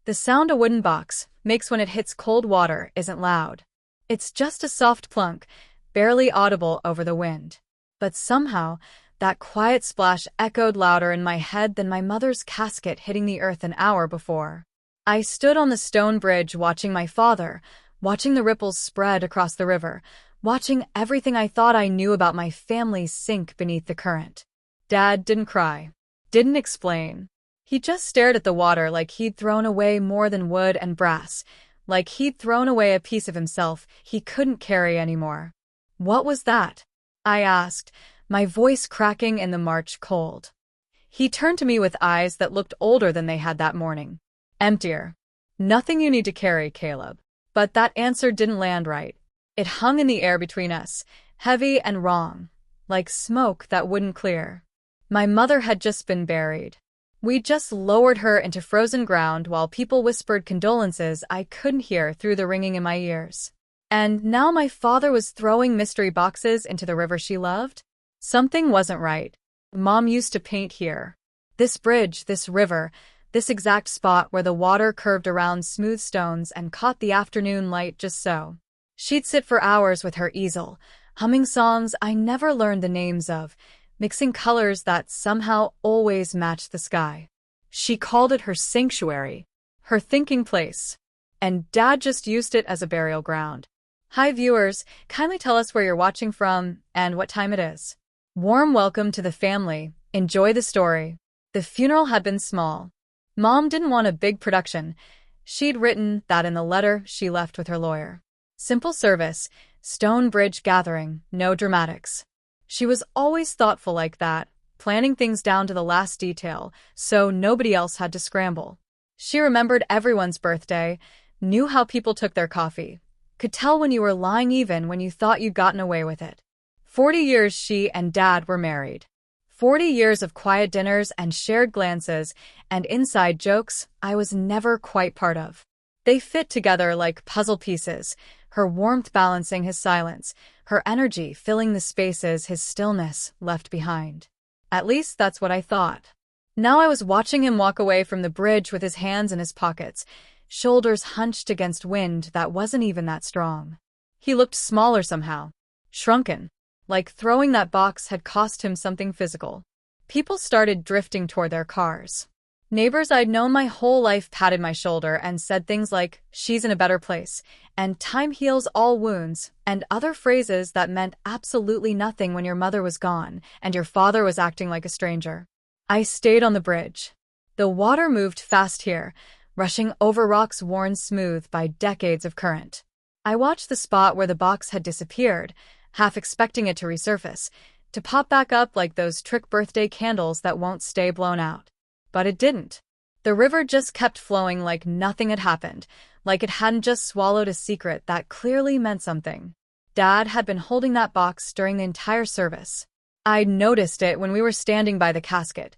The sound a wooden box makes when it hits cold water isn't loud. It's just a soft plunk, barely audible over the wind. But somehow, that quiet splash echoed louder in my head than my mother's casket hitting the earth an hour before. I stood on the stone bridge watching my father, watching the ripples spread across the river, watching everything I thought I knew about my family sink beneath the current. Dad didn't cry, didn't explain. He just stared at the water like he'd thrown away more than wood and brass, like he'd thrown away a piece of himself he couldn't carry anymore. "What was that?" I asked, my voice cracking in the March cold. He turned to me with eyes that looked older than they had that morning. "Emptier. Nothing you need to carry, Caleb." But that answer didn't land right. It hung in the air between us, heavy and wrong, like smoke that wouldn't clear. My mother had just been buried. We'd just lowered her into frozen ground while people whispered condolences I couldn't hear through the ringing in my ears. And now my father was throwing mystery boxes into the river she loved? Something wasn't right. Mom used to paint here. This bridge, this river, this exact spot where the water curved around smooth stones and caught the afternoon light just so. She'd sit for hours with her easel, humming songs I never learned the names of, mixing colors that somehow always matched the sky. She called it her sanctuary, her thinking place. And Dad just used it as a burial ground. Hi viewers, kindly tell us where you're watching from and what time it is. Warm welcome to the family. Enjoy the story. The funeral had been small. Mom didn't want a big production. She'd written that in the letter she left with her lawyer. Simple service, stone bridge gathering, no dramatics. She was always thoughtful like that, planning things down to the last detail, so nobody else had to scramble. She remembered everyone's birthday, knew how people took their coffee, could tell when you were lying even when you thought you'd gotten away with it. 40 years she and Dad were married. 40 years of quiet dinners and shared glances and inside jokes I was never quite part of. They fit together like puzzle pieces, her warmth balancing his silence, her energy filling the spaces his stillness left behind. At least that's what I thought. Now I was watching him walk away from the bridge with his hands in his pockets, shoulders hunched against wind that wasn't even that strong. He looked smaller somehow, shrunken, like throwing that box had cost him something physical. People started drifting toward their cars. Neighbors I'd known my whole life patted my shoulder and said things like, "She's in a better place," and "Time heals all wounds," and other phrases that meant absolutely nothing when your mother was gone and your father was acting like a stranger. I stayed on the bridge. The water moved fast here, rushing over rocks worn smooth by decades of current. I watched the spot where the box had disappeared, half expecting it to resurface, to pop back up like those trick birthday candles that won't stay blown out. But it didn't. The river just kept flowing like nothing had happened, like it hadn't just swallowed a secret that clearly meant something. Dad had been holding that box during the entire service. I'd noticed it when we were standing by the casket.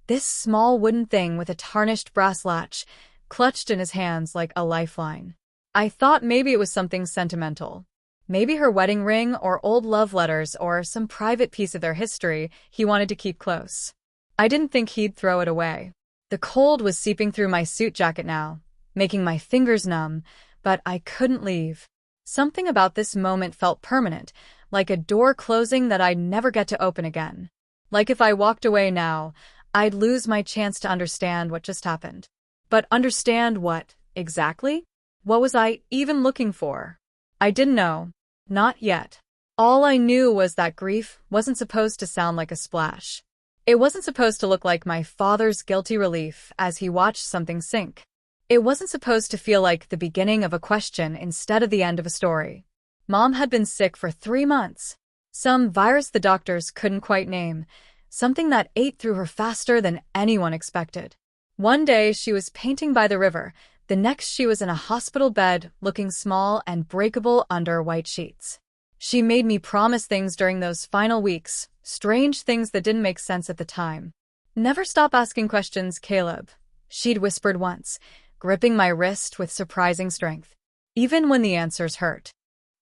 This small wooden thing with a tarnished brass latch, clutched in his hands like a lifeline. I thought maybe it was something sentimental. Maybe her wedding ring or old love letters or some private piece of their history he wanted to keep close. I didn't think he'd throw it away. The cold was seeping through my suit jacket now, making my fingers numb, but I couldn't leave. Something about this moment felt permanent, like a door closing that I'd never get to open again. Like if I walked away now, I'd lose my chance to understand what just happened. But understand what, exactly? What was I even looking for? I didn't know. Not yet. All I knew was that grief wasn't supposed to sound like a splash. It wasn't supposed to look like my father's guilty relief as he watched something sink. It wasn't supposed to feel like the beginning of a question instead of the end of a story. Mom had been sick for 3 months. Some virus the doctors couldn't quite name, something that ate through her faster than anyone expected. One day she was painting by the river, the next she was in a hospital bed looking small and breakable under white sheets. She made me promise things during those final weeks, strange things that didn't make sense at the time. "Never stop asking questions, Caleb," she'd whispered once, gripping my wrist with surprising strength, even when the answers hurt.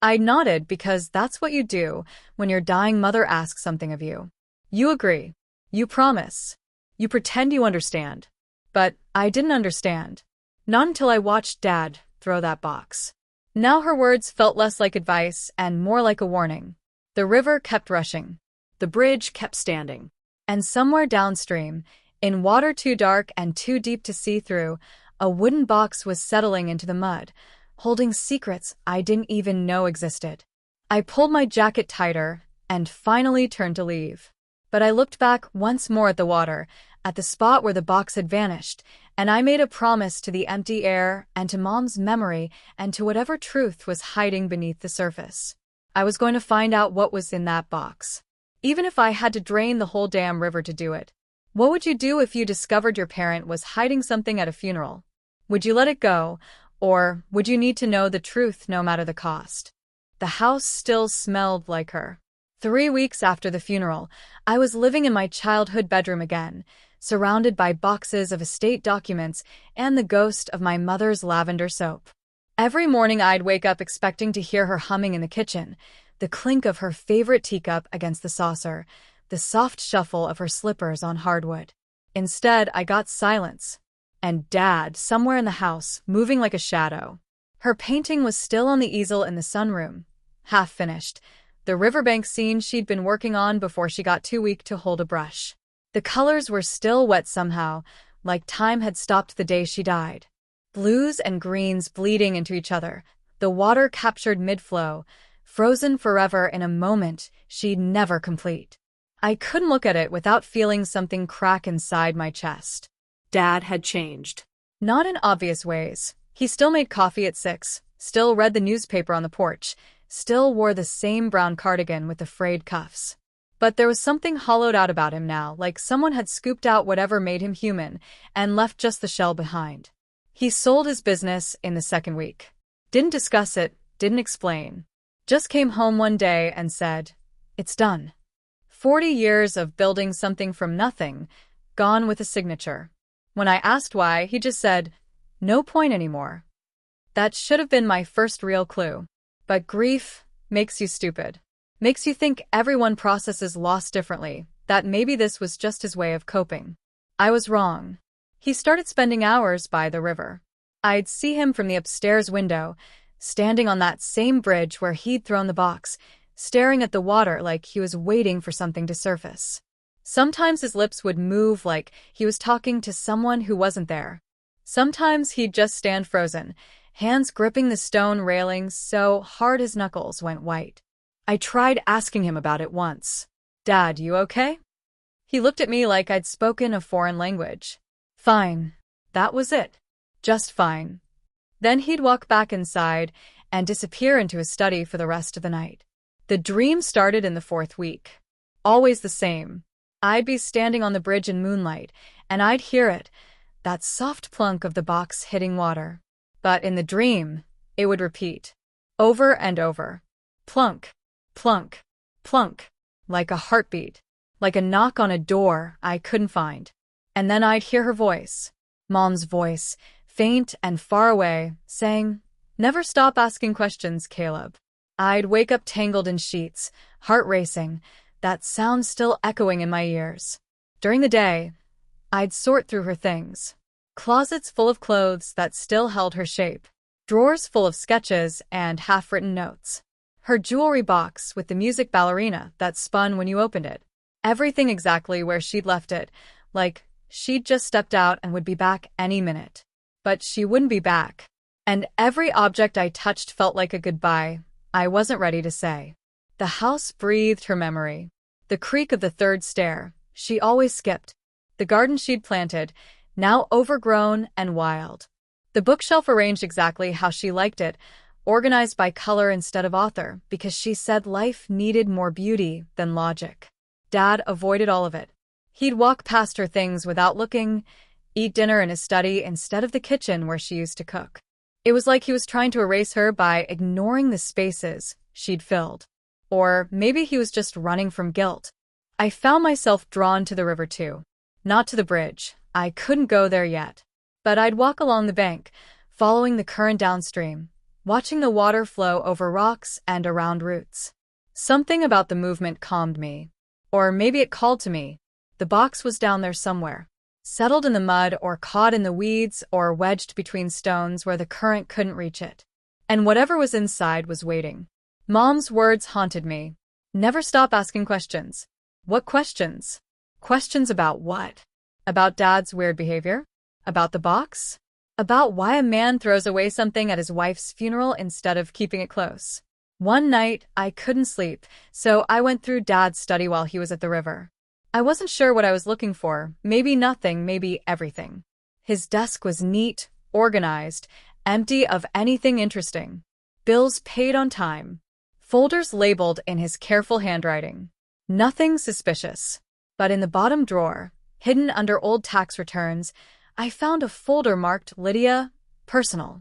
I nodded because that's what you do when your dying mother asks something of you. You agree. You promise. You pretend you understand. But I didn't understand. Not until I watched Dad throw that box. Now her words felt less like advice and more like a warning. The river kept rushing. The bridge kept standing. And somewhere downstream, in water too dark and too deep to see through, a wooden box was settling into the mud, holding secrets I didn't even know existed. I pulled my jacket tighter and finally turned to leave. But I looked back once more at the water, at the spot where the box had vanished, and I made a promise to the empty air and to Mom's memory and to whatever truth was hiding beneath the surface. I was going to find out what was in that box. Even if I had to drain the whole damn river to do it. What would you do if you discovered your parent was hiding something at a funeral? Would you let it go, or would you need to know the truth no matter the cost? The house still smelled like her. 3 weeks after the funeral, I was living in my childhood bedroom again, surrounded by boxes of estate documents and the ghost of my mother's lavender soap. Every morning I'd wake up expecting to hear her humming in the kitchen, the clink of her favorite teacup against the saucer, the soft shuffle of her slippers on hardwood. Instead, I got silence. And Dad, somewhere in the house, moving like a shadow. Her painting was still on the easel in the sunroom, half finished, the riverbank scene she'd been working on before she got too weak to hold a brush. The colors were still wet somehow, like time had stopped the day she died. Blues and greens bleeding into each other, the water captured mid-flow, frozen forever in a moment she'd never complete. I couldn't look at it without feeling something crack inside my chest. Dad had changed. Not in obvious ways. He still made coffee at 6, still read the newspaper on the porch, still wore the same brown cardigan with the frayed cuffs. But there was something hollowed out about him now, like someone had scooped out whatever made him human and left just the shell behind. He sold his business in the second week. Didn't discuss it, didn't explain. Just came home one day and said, "It's done." 40 years of building something from nothing, gone with a signature. When I asked why, he just said, "No point anymore." That should have been my first real clue. But grief makes you stupid. Makes you think everyone processes loss differently, that maybe this was just his way of coping. I was wrong. He started spending hours by the river. I'd see him from the upstairs window, standing on that same bridge where he'd thrown the box, staring at the water like he was waiting for something to surface. Sometimes his lips would move like he was talking to someone who wasn't there. Sometimes he'd just stand frozen, hands gripping the stone railings so hard his knuckles went white. I tried asking him about it once. "Dad, you okay?" He looked at me like I'd spoken a foreign language. Fine. That was it. Just fine. Then he'd walk back inside and disappear into his study for the rest of the night. The dream started in the 4th week. Always the same. I'd be standing on the bridge in moonlight, and I'd hear it, that soft plunk of the box hitting water. But in the dream, it would repeat. Over and over. Plunk, plunk, plunk. Like a heartbeat. Like a knock on a door I couldn't find. And then I'd hear her voice. Mom's voice, faint and far away, saying, "Never stop asking questions, Caleb." I'd wake up tangled in sheets, heart racing, that sound still echoing in my ears. During the day, I'd sort through her things. Closets full of clothes that still held her shape. Drawers full of sketches and half-written notes. Her jewelry box with the music ballerina that spun when you opened it. Everything exactly where she'd left it, like she'd just stepped out and would be back any minute. But she wouldn't be back. And every object I touched felt like a goodbye I wasn't ready to say. The house breathed her memory. The creak of the 3rd stair, she always skipped. The garden she'd planted, now overgrown and wild. The bookshelf arranged exactly how she liked it, organized by color instead of author, because she said life needed more beauty than logic. Dad avoided all of it. He'd walk past her things without looking, eat dinner in his study instead of the kitchen where she used to cook. It was like he was trying to erase her by ignoring the spaces she'd filled. Or maybe he was just running from guilt. I found myself drawn to the river too. Not to the bridge. I couldn't go there yet. But I'd walk along the bank, following the current downstream, watching the water flow over rocks and around roots. Something about the movement calmed me. Or maybe it called to me. The box was down there somewhere. settled in the mud or caught in the weeds or wedged between stones where the current couldn't reach it. And whatever was inside was waiting. Mom's words haunted me. Never stop asking questions. What questions? Questions about what? About Dad's weird behavior? About the box? About why a man throws away something at his wife's funeral instead of keeping it close. One night, I couldn't sleep, so I went through Dad's study while he was at the river. I wasn't sure what I was looking for, maybe nothing, maybe everything. His desk was neat, organized, empty of anything interesting. Bills paid on time. Folders labeled in his careful handwriting. Nothing suspicious. But in the bottom drawer, hidden under old tax returns, I found a folder marked Lydia, Personal.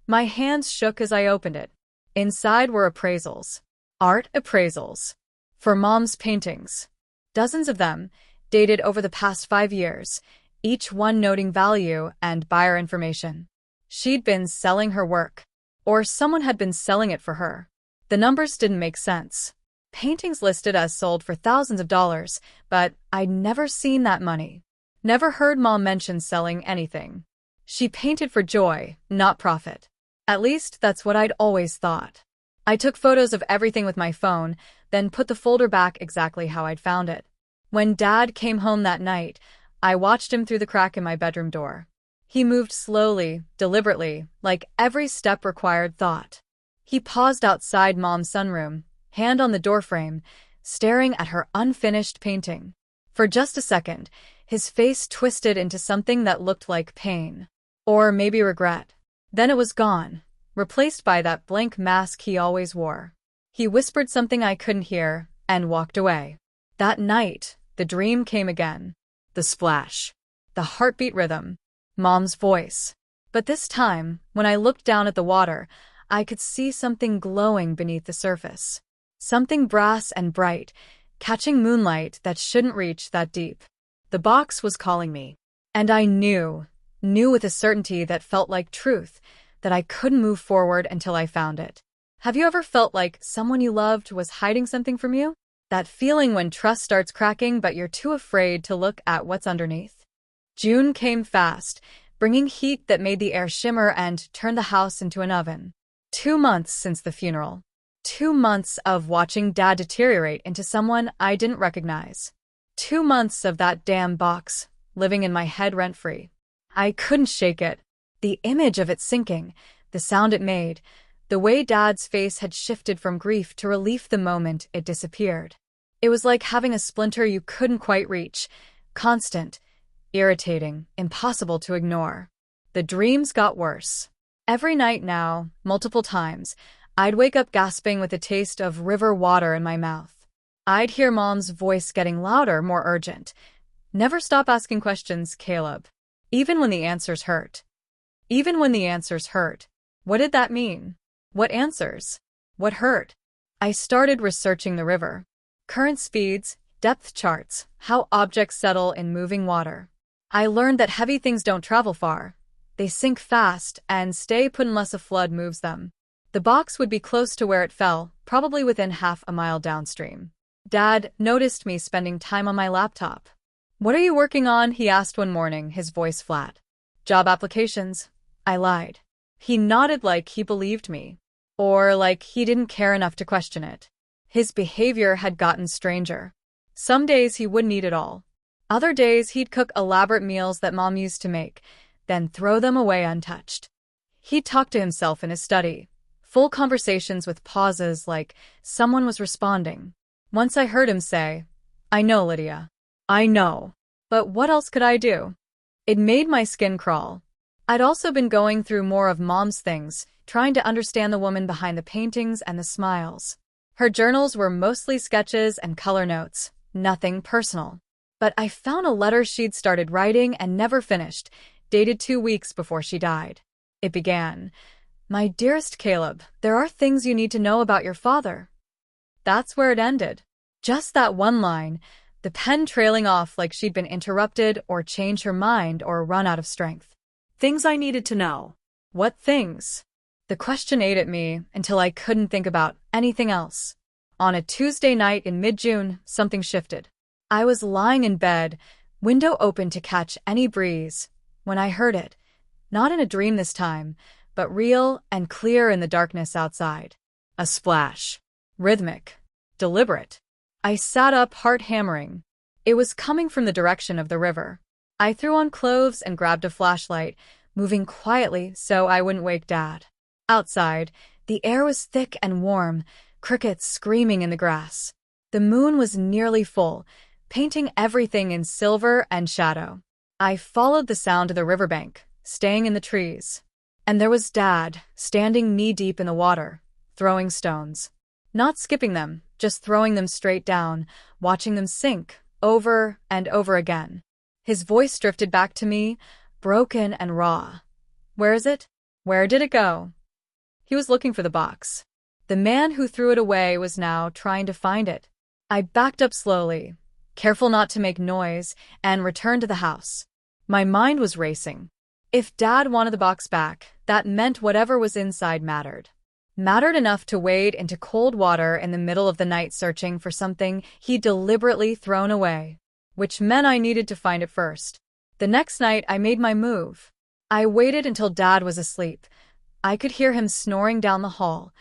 My hands shook as I opened it. Inside were appraisals. Art appraisals. For Mom's paintings. Dozens of them, dated over the past 5 years, each one noting value and buyer information. She'd been selling her work. Or someone had been selling it for her. The numbers didn't make sense. Paintings listed as sold for thousands of dollars, but I'd never seen that money. Never heard Mom mention selling anything. She painted for joy, not profit. At least that's what I'd always thought. I took photos of everything with my phone, then put the folder back exactly how I'd found it. When Dad came home that night, I watched him through the crack in my bedroom door. He moved slowly, deliberately, like every step required thought. He paused outside Mom's sunroom, hand on the doorframe, staring at her unfinished painting. For just a second, his face twisted into something that looked like pain. Or maybe regret. Then it was gone, replaced by that blank mask he always wore. He whispered something I couldn't hear, and walked away. That night, the dream came again. The splash. The heartbeat rhythm. Mom's voice. But this time, when I looked down at the water, I could see something glowing beneath the surface. Something brass and bright, catching moonlight that shouldn't reach that deep. The box was calling me. And I knew with a certainty that felt like truth, that I couldn't move forward until I found it. Have you ever felt like someone you loved was hiding something from you? That feeling when trust starts cracking but you're too afraid to look at what's underneath? June came fast, bringing heat that made the air shimmer and turned the house into an oven. 2 months since the funeral. 2 months of watching Dad deteriorate into someone I didn't recognize. 2 months of that damn box, living in my head rent-free. I couldn't shake it. The image of it sinking, the sound it made, the way Dad's face had shifted from grief to relief the moment it disappeared. It was like having a splinter you couldn't quite reach, constant, irritating, impossible to ignore. The dreams got worse. Every night now, multiple times, I'd wake up gasping with a taste of river water in my mouth. I'd hear Mom's voice getting louder, more urgent. Never stop asking questions, Caleb. Even when the answers hurt. Even when the answers hurt. What did that mean? What answers? What hurt? I started researching the river. Current speeds, depth charts, how objects settle in moving water. I learned that heavy things don't travel far. They sink fast and stay put unless a flood moves them. The box would be close to where it fell, probably within half a mile downstream. Dad noticed me spending time on my laptop. "What are you working on?" he asked one morning, his voice flat. "Job applications." I lied. He nodded like he believed me. Or like he didn't care enough to question it. His behavior had gotten stranger. Some days he wouldn't eat at all. Other days he'd cook elaborate meals that Mom used to make, then throw them away untouched. He'd talk to himself in his study. Full conversations with pauses like someone was responding. Once I heard him say, "I know, Lydia. I know." But what else could I do? It made my skin crawl. I'd also been going through more of Mom's things, trying to understand the woman behind the paintings and the smiles. Her journals were mostly sketches and color notes, nothing personal. But I found a letter she'd started writing and never finished, dated 2 weeks before she died. It began, "My dearest Caleb, there are things you need to know about your father." That's where it ended. Just that one line, the pen trailing off like she'd been interrupted or changed her mind or run out of strength. Things I needed to know. What things? The question ate at me until I couldn't think about anything else. On a Tuesday night in mid-June, something shifted. I was lying in bed, Window open to catch any breeze. When I heard it, not in a dream this time, but real and clear in the darkness outside. A splash. Rhythmic. Deliberate. I sat up, heart hammering. It was coming from the direction of the river. I threw on clothes and grabbed a flashlight, moving quietly so I wouldn't wake Dad. Outside, the air was thick and warm, crickets screaming in the grass. The moon was nearly full, painting everything in silver and shadow. I followed the sound to the riverbank, staying in the trees. And there was Dad, standing knee-deep in the water, throwing stones. Not skipping them, just throwing them straight down, watching them sink, over and over again. His voice drifted back to me, broken and raw. "Where is it? Where did it go?" He was looking for the box. The man who threw it away was now trying to find it. I backed up slowly, careful not to make noise, and returned to the house. My mind was racing. If Dad wanted the box back, that meant whatever was inside mattered. Mattered enough to wade into cold water in the middle of the night searching for something he'd deliberately thrown away, which meant I needed to find it first. The next night, I made my move. I waited until Dad was asleep. I could hear him snoring down the hall.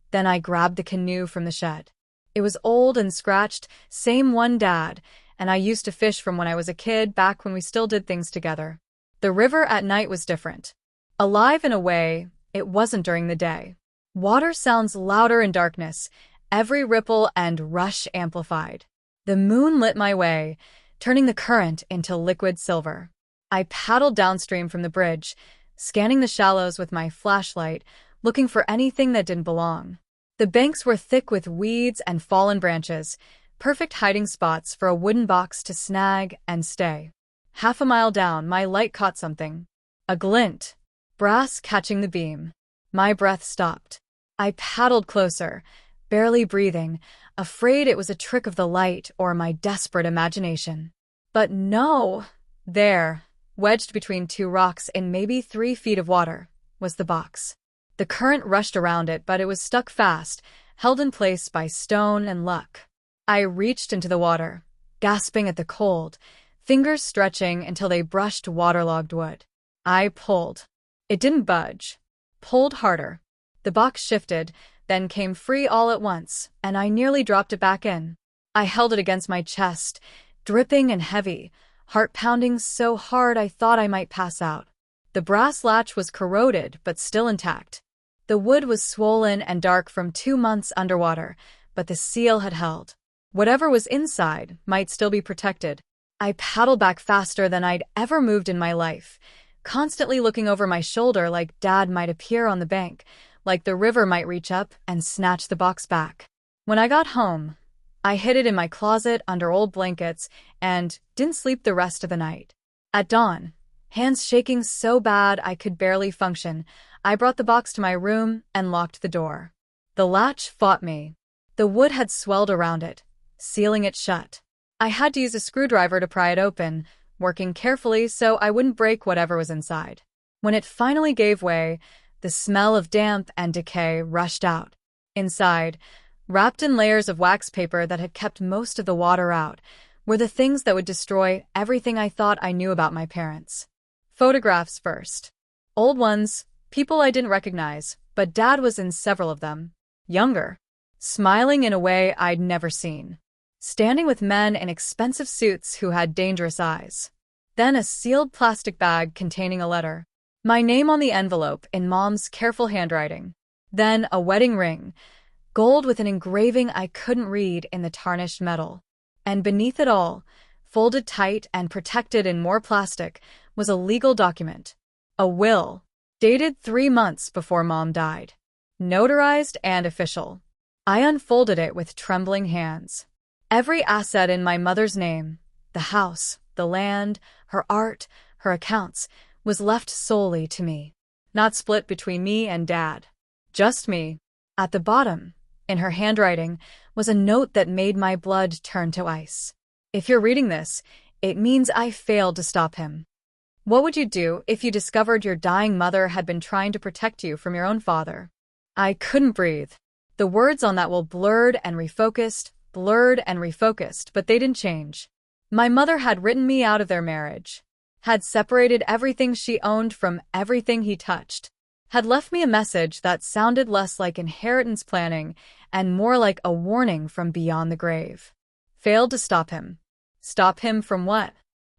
Then I grabbed the canoe from the shed. It was old and scratched, same one Dad, and I used to fish from when I was a kid, back when we still did things together. The river at night was different. Alive in a way it wasn't during the day. Water sounds louder in darkness, every ripple and rush amplified. The moon lit my way, turning the current into liquid silver. I paddled downstream from the bridge, scanning the shallows with my flashlight, looking for anything that didn't belong. The banks were thick with weeds and fallen branches, perfect hiding spots for a wooden box to snag and stay. Half a mile down, my light caught something. A glint. Brass catching the beam. My breath stopped. I paddled closer, barely breathing, afraid it was a trick of the light or my desperate imagination. But no! There, wedged between two rocks in maybe 3 feet of water, was the box. The current rushed around it, but it was stuck fast, held in place by stone and luck. I reached into the water, gasping at the cold, fingers stretching until they brushed waterlogged wood. I pulled. It didn't budge. Pulled harder. The box shifted, then came free all at once, and I nearly dropped it back in. I held it against my chest, dripping and heavy, heart pounding so hard I thought I might pass out. The brass latch was corroded, but still intact. The wood was swollen and dark from 2 months underwater, but the seal had held. Whatever was inside might still be protected. I paddled back faster than I'd ever moved in my life, constantly looking over my shoulder like Dad might appear on the bank, like the river might reach up and snatch the box back. When I got home, I hid it in my closet under old blankets and didn't sleep the rest of the night. At dawn, hands shaking so bad I could barely function, I brought the box to my room and locked the door. The latch fought me. The wood had swelled around it, sealing it shut. I had to use a screwdriver to pry it open, working carefully so I wouldn't break whatever was inside. When it finally gave way, the smell of damp and decay rushed out. Inside, wrapped in layers of wax paper that had kept most of the water out, were the things that would destroy everything I thought I knew about my parents. Photographs first. Old ones, people I didn't recognize, but Dad was in several of them. Younger. Smiling in a way I'd never seen. Standing with men in expensive suits who had dangerous eyes. Then a sealed plastic bag containing a letter. My name on the envelope in Mom's careful handwriting. Then a wedding ring, gold with an engraving I couldn't read in the tarnished metal. And beneath it all, folded tight and protected in more plastic, was a legal document. A will, dated 3 months before Mom died. Notarized and official. I unfolded it with trembling hands. Every asset in my mother's name, the house, the land, her art, her accounts, was left solely to me. Not split between me and Dad. Just me. At the bottom, in her handwriting, was a note that made my blood turn to ice. If you're reading this, it means I failed to stop him. What would you do if you discovered your dying mother had been trying to protect you from your own father? I couldn't breathe. The words on that will blurred and refocused, but they didn't change. My mother had written me out of their marriage, had separated everything she owned from everything he touched, had left me a message that sounded less like inheritance planning and more like a warning from beyond the grave. Failed to stop him. Stop him from what?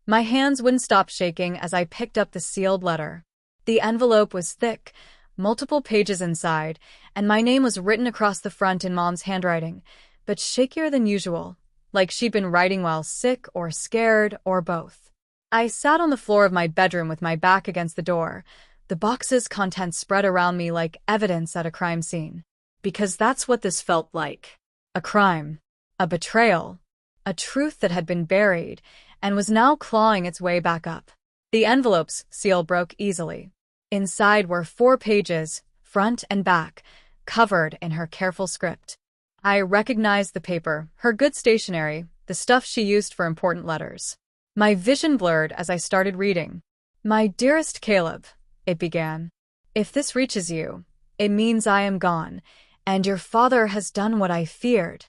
My hands wouldn't stop shaking as I picked up the sealed letter. The envelope was thick, multiple pages inside, and my name was written across the front in Mom's handwriting, but shakier than usual, like she'd been writing while sick or scared or both. I sat on the floor of my bedroom with my back against the door, the box's contents spread around me like evidence at a crime scene. Because that's what this felt like. A crime. A betrayal. A truth that had been buried and was now clawing its way back up. The envelope's seal broke easily. Inside were 4 pages, front and back, covered in her careful script. I recognized the paper, her good stationery, the stuff she used for important letters. My vision blurred as I started reading. "My dearest Caleb," it began. "If this reaches you, it means I am gone, and your father has done what I feared."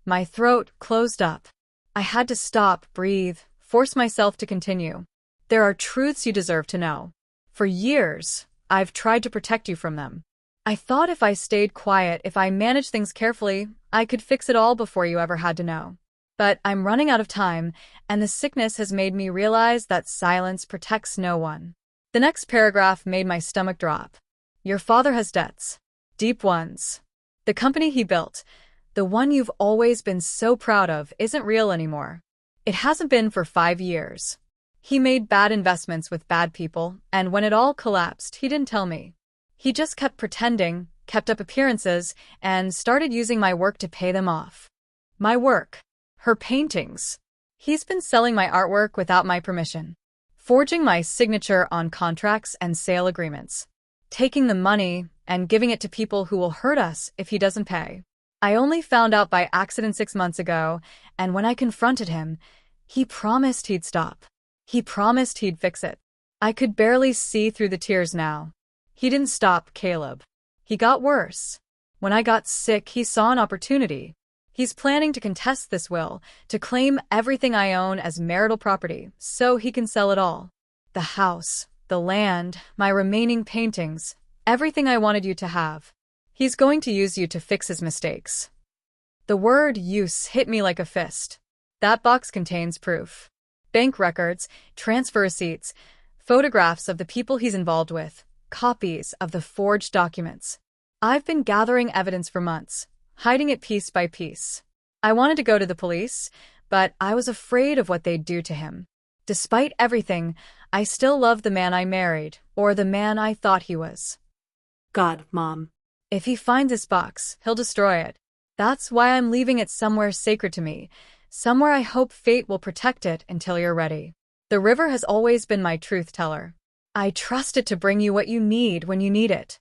My throat closed up. I had to stop, breathe, force myself to continue. "There are truths you deserve to know. For years, I've tried to protect you from them. I thought if I stayed quiet, if I managed things carefully, I could fix it all before you ever had to know. But I'm running out of time, and the sickness has made me realize that silence protects no one." The next paragraph made my stomach drop. "Your father has debts. Deep ones. The company he built, the one you've always been so proud of, isn't real anymore. It hasn't been for 5 years. He made bad investments with bad people, and when it all collapsed, he didn't tell me. He just kept pretending, kept up appearances, and started using my work to pay them off. My work. Her paintings. He's been selling my artwork without my permission, forging my signature on contracts and sale agreements, taking the money and giving it to people who will hurt us if he doesn't pay. I only found out by accident 6 months ago, and when I confronted him, he promised he'd stop. He promised he'd fix it. I could barely see through the tears now. He didn't stop, Caleb. He got worse. When I got sick, he saw an opportunity. He's planning to contest this will, to claim everything I own as marital property, so he can sell it all. The house, the land, my remaining paintings, everything I wanted you to have. He's going to use you to fix his mistakes." The word use hit me like a fist. That box contains proof. Bank records, transfer receipts, photographs of the people he's involved with, copies of the forged documents. I've been gathering evidence for months, hiding it piece by piece. I wanted to go to the police, but I was afraid of what they'd do to him. Despite everything, I still loved the man I married, or the man I thought he was. God, Mom. If he finds this box, he'll destroy it. That's why I'm leaving it somewhere sacred to me, somewhere I hope fate will protect it until you're ready. The river has always been my truth teller. I trust it to bring you what you need when you need it.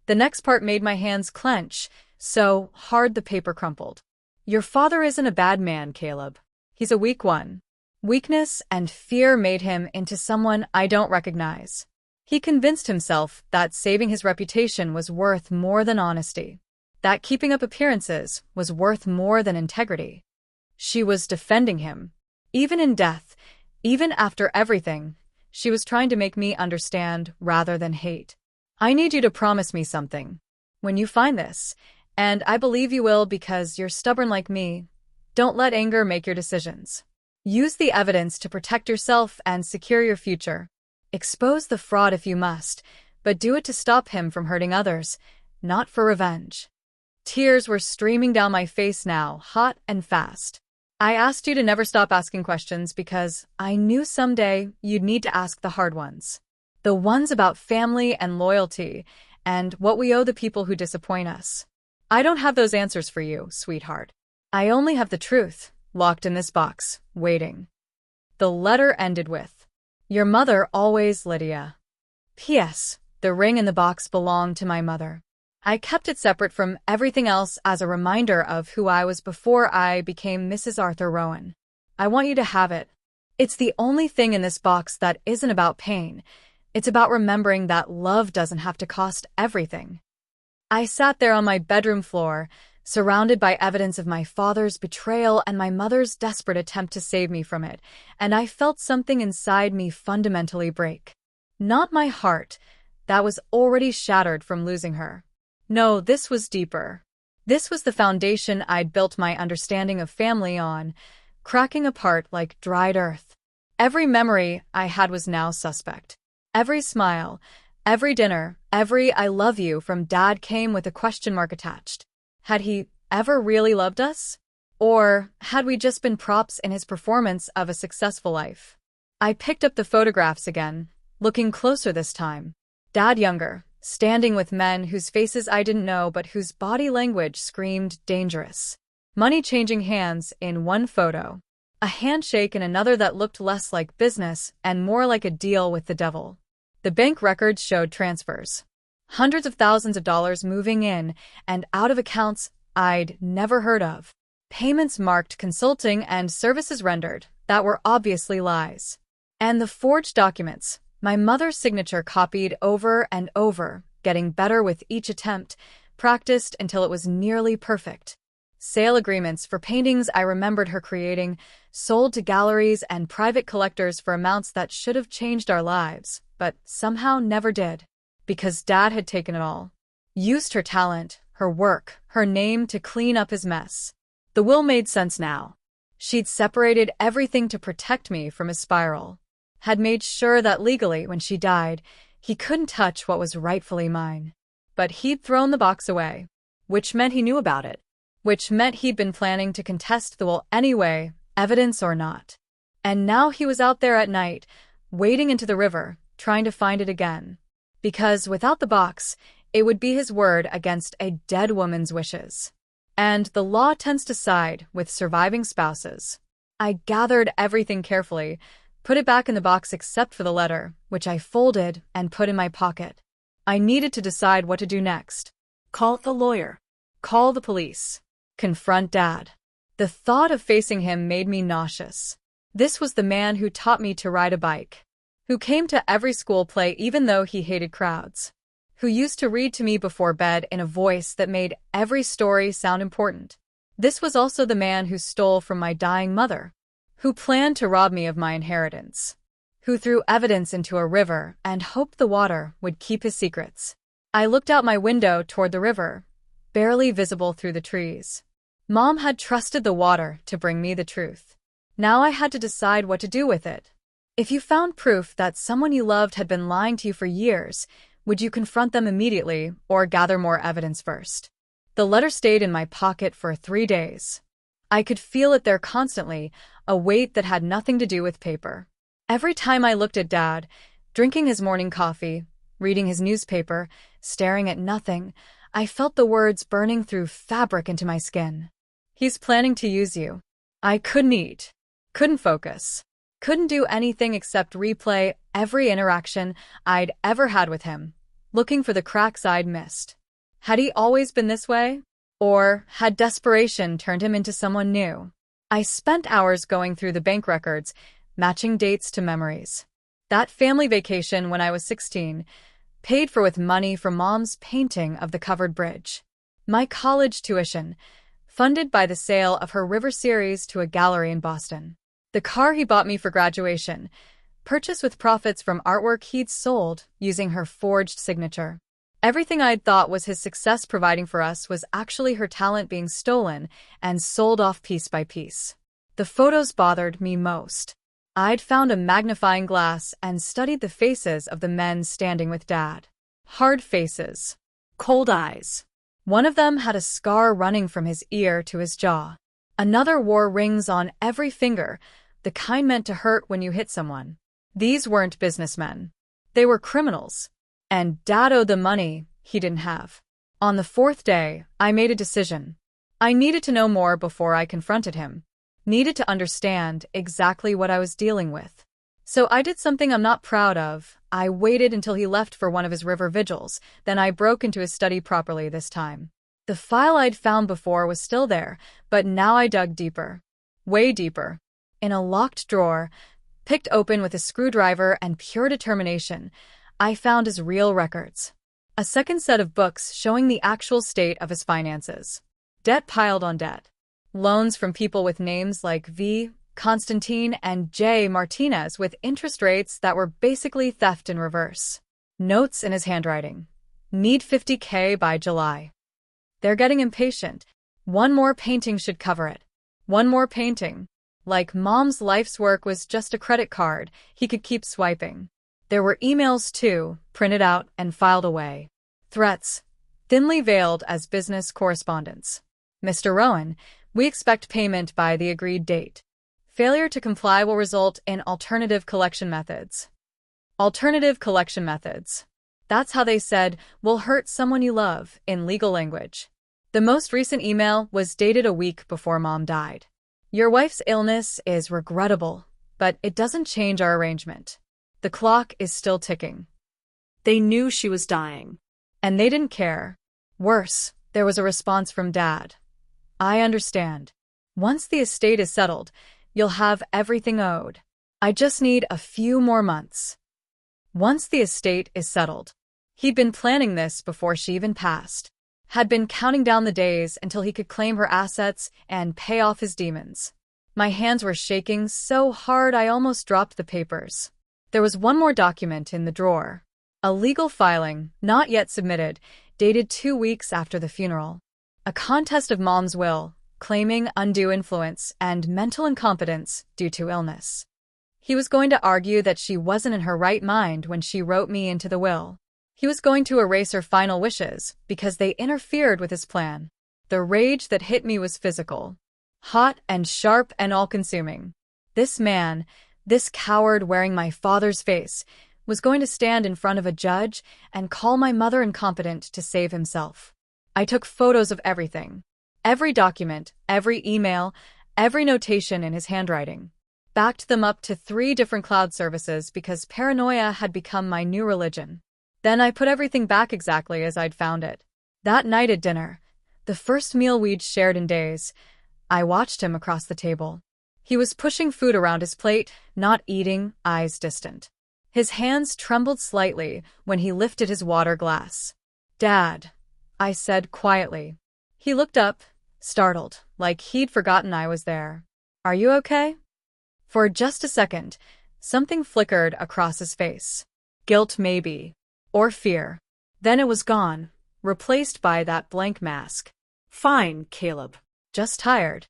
The next part made my hands clench, so hard the paper crumpled. Your father isn't a bad man, Caleb. He's a weak one. Weakness and fear made him into someone I don't recognize. He convinced himself that saving his reputation was worth more than honesty, that keeping up appearances was worth more than integrity. She was defending him. Even in death, even after everything, she was trying to make me understand rather than hate. I need you to promise me something. When you find this, and I believe you will because you're stubborn like me, don't let anger make your decisions. Use the evidence to protect yourself and secure your future. Expose the fraud if you must, but do it to stop him from hurting others, not for revenge. Tears were streaming down my face now, hot and fast. I asked you to never stop asking questions because I knew someday you'd need to ask the hard ones. The ones about family and loyalty, and what we owe the people who disappoint us. I don't have those answers for you, sweetheart. I only have the truth, locked in this box, waiting. The letter ended with, "Your mother always, Lydia." P.S. The ring in the box belonged to my mother. I kept it separate from everything else as a reminder of who I was before I became Mrs. Arthur Rowan. I want you to have it. It's the only thing in this box that isn't about pain. It's about remembering that love doesn't have to cost everything. I sat there on my bedroom floor, surrounded by evidence of my father's betrayal and my mother's desperate attempt to save me from it, and I felt something inside me fundamentally break. Not my heart, that was already shattered from losing her. No, this was deeper. This was the foundation I'd built my understanding of family on, cracking apart like dried earth. Every memory I had was now suspect. Every smile, every dinner, every "I love you" from Dad came with a question mark attached. Had he ever really loved us? Or had we just been props in his performance of a successful life? I picked up the photographs again, looking closer this time. Dad younger, standing with men whose faces I didn't know but whose body language screamed dangerous. Money changing hands in one photo. A handshake in another that looked less like business and more like a deal with the devil. The bank records showed transfers. Hundreds of thousands of dollars moving in and out of accounts I'd never heard of. Payments marked consulting and services rendered that were obviously lies. And the forged documents, my mother's signature copied over and over, getting better with each attempt, practiced until it was nearly perfect. Sale agreements for paintings I remembered her creating, sold to galleries and private collectors for amounts that should have changed our lives, but somehow never did. Because Dad had taken it all. Used her talent, her work, her name to clean up his mess. The will made sense now. She'd separated everything to protect me from his spiral. Had made sure that legally, when she died, he couldn't touch what was rightfully mine. But he'd thrown the box away. Which meant he knew about it. Which meant he'd been planning to contest the will anyway, evidence or not. And now he was out there at night, wading into the river, trying to find it again. Because without the box, it would be his word against a dead woman's wishes. And the law tends to side with surviving spouses. I gathered everything carefully, put it back in the box except for the letter, which I folded and put in my pocket. I needed to decide what to do next. Call the lawyer. Call the police. Confront Dad. The thought of facing him made me nauseous. This was the man who taught me to ride a bike. Who came to every school play even though he hated crowds. Who used to read to me before bed in a voice that made every story sound important. This was also the man who stole from my dying mother. Who planned to rob me of my inheritance. Who threw evidence into a river and hoped the water would keep his secrets. I looked out my window toward the river, barely visible through the trees. Mom had trusted the water to bring me the truth. Now I had to decide what to do with it. If you found proof that someone you loved had been lying to you for years, would you confront them immediately or gather more evidence first? The letter stayed in my pocket for 3 days. I could feel it there constantly, a weight that had nothing to do with paper. Every time I looked at Dad, drinking his morning coffee, reading his newspaper, staring at nothing, I felt the words burning through fabric into my skin. He's planning to use you. I couldn't eat, couldn't focus, couldn't do anything except replay every interaction I'd ever had with him, looking for the cracks I'd missed. Had he always been this way? Or had desperation turned him into someone new? I spent hours going through the bank records, matching dates to memories. That family vacation when I was 16, paid for with money from Mom's painting of the covered bridge. My college tuition, funded by the sale of her River series to a gallery in Boston. The car he bought me for graduation, purchased with profits from artwork he'd sold using her forged signature. Everything I'd thought was his success providing for us was actually her talent being stolen and sold off piece by piece. The photos bothered me most. I'd found a magnifying glass and studied the faces of the men standing with Dad. Hard faces. Cold eyes. One of them had a scar running from his ear to his jaw. Another wore rings on every finger, the kind meant to hurt when you hit someone. These weren't businessmen. They were criminals. And Dad owed the money he didn't have. On the 4th day, I made a decision. I needed to know more before I confronted him. Needed to understand exactly what I was dealing with. So I did something I'm not proud of. I waited until he left for one of his river vigils, then I broke into his study properly this time. The file I'd found before was still there, but now I dug deeper. Way deeper. In a locked drawer, picked open with a screwdriver and pure determination, I found his real records. A second set of books showing the actual state of his finances. Debt piled on debt. Loans from people with names like V. Constantine and J. Martinez with interest rates that were basically theft in reverse. Notes in his handwriting. Need $50K by July. They're getting impatient. One more painting should cover it. One more painting. Like Mom's life's work was just a credit card he could keep swiping. There were emails too, printed out and filed away. Threats, thinly veiled as business correspondence. Mr. Rowan, we expect payment by the agreed date. Failure to comply will result in alternative collection methods. Alternative collection methods. That's how they said, will hurt someone you love, in legal language. The most recent email was dated a week before Mom died. Your wife's illness is regrettable, but it doesn't change our arrangement. The clock is still ticking. They knew she was dying. And they didn't care. Worse, there was a response from Dad. I understand. Once the estate is settled, you'll have everything owed. I just need a few more months. Once the estate is settled. He'd been planning this before she even passed. Had been counting down the days until he could claim her assets and pay off his demons. My hands were shaking so hard I almost dropped the papers. There was one more document in the drawer. A legal filing, not yet submitted, dated 2 weeks after the funeral. A contest of Mom's will, claiming undue influence and mental incompetence due to illness. He was going to argue that she wasn't in her right mind when she wrote me into the will. He was going to erase her final wishes because they interfered with his plan. The rage that hit me was physical. Hot and sharp and all-consuming. This man, this coward wearing my father's face, was going to stand in front of a judge and call my mother incompetent to save himself. I took photos of everything. Every document, every email, every notation in his handwriting. Backed them up to 3 different cloud services because paranoia had become my new religion. Then I put everything back exactly as I'd found it. That night at dinner, the first meal we'd shared in days, I watched him across the table. He was pushing food around his plate, not eating, eyes distant. His hands trembled slightly when he lifted his water glass. Dad, I said quietly. He looked up, startled, like he'd forgotten I was there. Are you okay? For just a second, something flickered across his face. Guilt maybe. Or fear. Then it was gone, replaced by that blank mask. Fine, Caleb. Just tired.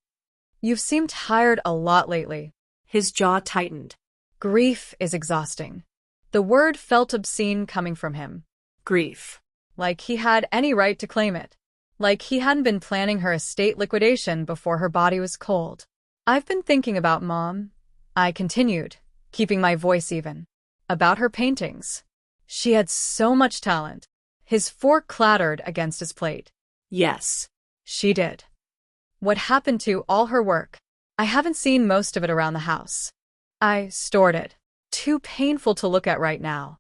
You've seemed tired a lot lately. His jaw tightened. Grief is exhausting. The word felt obscene coming from him. Grief. Like he had any right to claim it. Like he hadn't been planning her estate liquidation before her body was cold. I've been thinking about Mom, I continued, keeping my voice even. About her paintings. She had so much talent. His fork clattered against his plate. Yes. She did. What happened to all her work? I haven't seen most of it around the house. I stored it. Too painful to look at right now.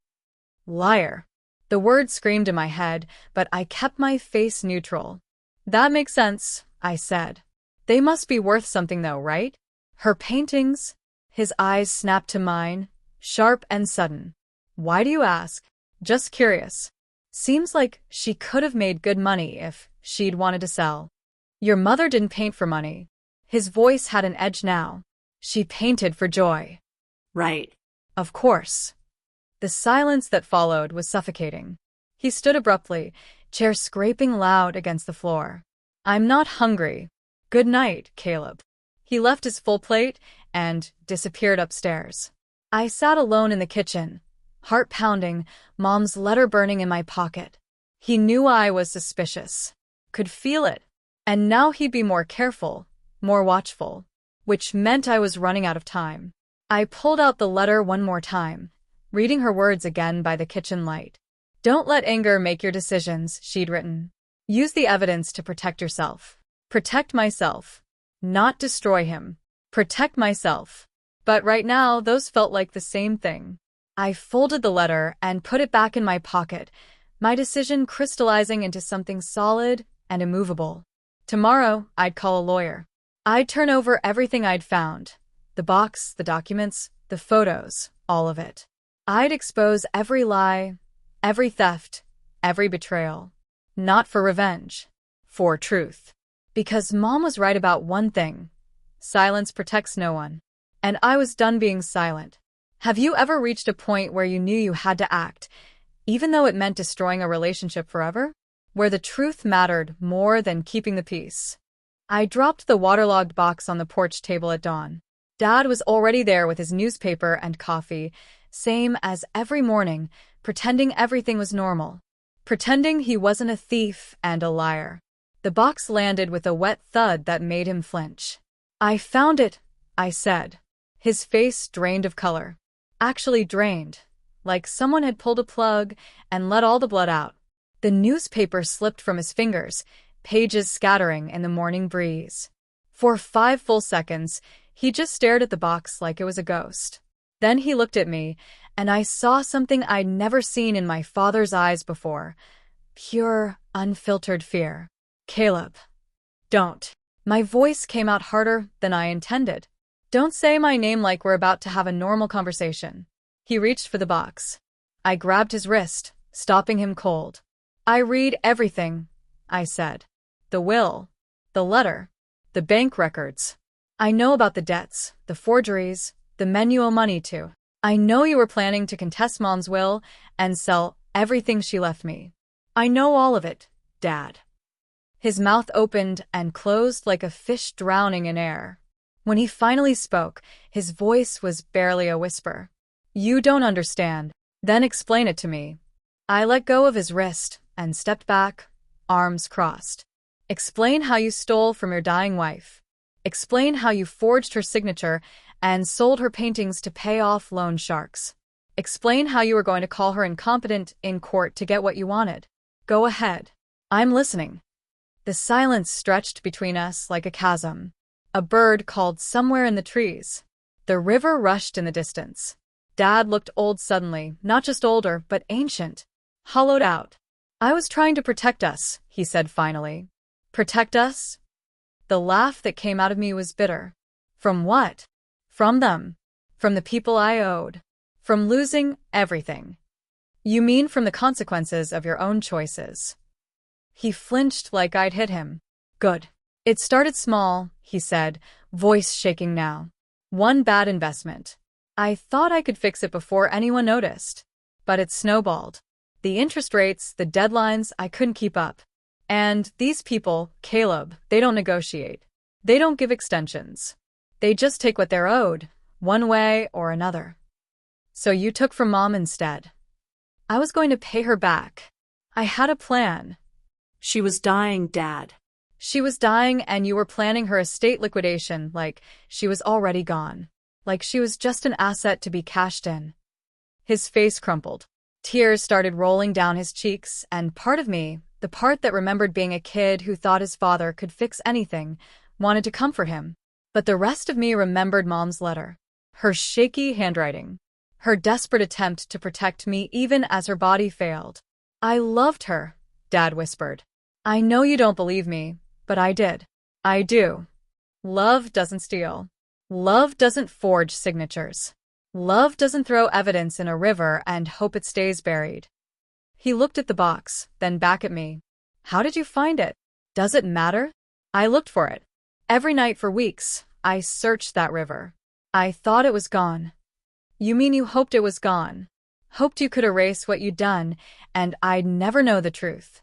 Liar. The word screamed in my head, but I kept my face neutral. That makes sense, I said. They must be worth something though, right? Her paintings? His eyes snapped to mine, sharp and sudden. Why do you ask? Just curious. Seems like she could have made good money if she'd wanted to sell. Your mother didn't paint for money. His voice had an edge now. She painted for joy. Right. Of course. The silence that followed was suffocating. He stood abruptly, chair scraping loud against the floor. I'm not hungry. Good night, Caleb. He left his full plate and disappeared upstairs. I sat alone in the kitchen, heart pounding, Mom's letter burning in my pocket. He knew I was suspicious. Could feel it. And now he'd be more careful, more watchful, which meant I was running out of time. I pulled out the letter one more time, reading her words again by the kitchen light. Don't let anger make your decisions, she'd written. Use the evidence to protect yourself. Protect myself. Not destroy him. Protect myself. But right now, those felt like the same thing. I folded the letter and put it back in my pocket, my decision crystallizing into something solid and immovable. Tomorrow, I'd call a lawyer. I'd turn over everything I'd found. The box, the documents, the photos, all of it. I'd expose every lie, every theft, every betrayal. Not for revenge. For truth. Because Mom was right about one thing. Silence protects no one. And I was done being silent. Have you ever reached a point where you knew you had to act, even though it meant destroying a relationship forever? Where the truth mattered more than keeping the peace. I dropped the waterlogged box on the porch table at dawn. Dad was already there with his newspaper and coffee, same as every morning, pretending everything was normal. Pretending he wasn't a thief and a liar. The box landed with a wet thud that made him flinch. "I found it," I said. His face drained of color. Actually drained, like someone had pulled a plug and let all the blood out. The newspaper slipped from his fingers, pages scattering in the morning breeze. For 5 full seconds, he just stared at the box like it was a ghost. Then he looked at me, and I saw something I'd never seen in my father's eyes before. Pure, unfiltered fear. "Caleb. Don't." My voice came out harder than I intended. "Don't say my name like we're about to have a normal conversation." He reached for the box. I grabbed his wrist, stopping him cold. "I read everything," I said. "The will, the letter, the bank records. I know about the debts, the forgeries, the men you owe money to. I know you were planning to contest Mom's will and sell everything she left me. I know all of it, Dad." His mouth opened and closed like a fish drowning in air. When he finally spoke, his voice was barely a whisper. "You don't understand. Then explain it to me." I let go of his wrist and stepped back, arms crossed. "Explain how you stole from your dying wife. Explain how you forged her signature and sold her paintings to pay off loan sharks. Explain how you were going to call her incompetent in court to get what you wanted. Go ahead. I'm listening." The silence stretched between us like a chasm. A bird called somewhere in the trees. The river rushed in the distance. Dad looked old suddenly, not just older, but ancient. Hollowed out. "I was trying to protect us," he said finally. "Protect us?" The laugh that came out of me was bitter. From what? From them. From the people I owed. From losing everything. "You mean from the consequences of your own choices." He flinched like I'd hit him. "Good. It started small," he said, voice shaking now. "One bad investment. I thought I could fix it before anyone noticed. But it snowballed. The interest rates, the deadlines, I couldn't keep up. And these people, Caleb, they don't negotiate. They don't give extensions. They just take what they're owed, one way or another. So you took from Mom instead." "I was going to pay her back. I had a plan." She was dying, Dad. "She was dying and you were planning her estate liquidation like she was already gone. Like she was just an asset to be cashed in." His face crumpled. Tears started rolling down his cheeks, and part of me, the part that remembered being a kid who thought his father could fix anything, wanted to comfort him. But the rest of me remembered Mom's letter. Her shaky handwriting. Her desperate attempt to protect me even as her body failed. "I loved her," Dad whispered. "I know you don't believe me, but I did. I do. Love doesn't steal. Love doesn't forge signatures. Love doesn't throw evidence in a river and hope it stays buried." He looked at the box, then back at me. "How did you find it? Does it matter?" "I looked for it. Every night for weeks, I searched that river. I thought it was gone." "You mean you hoped it was gone? Hoped you could erase what you'd done, and I'd never know the truth?"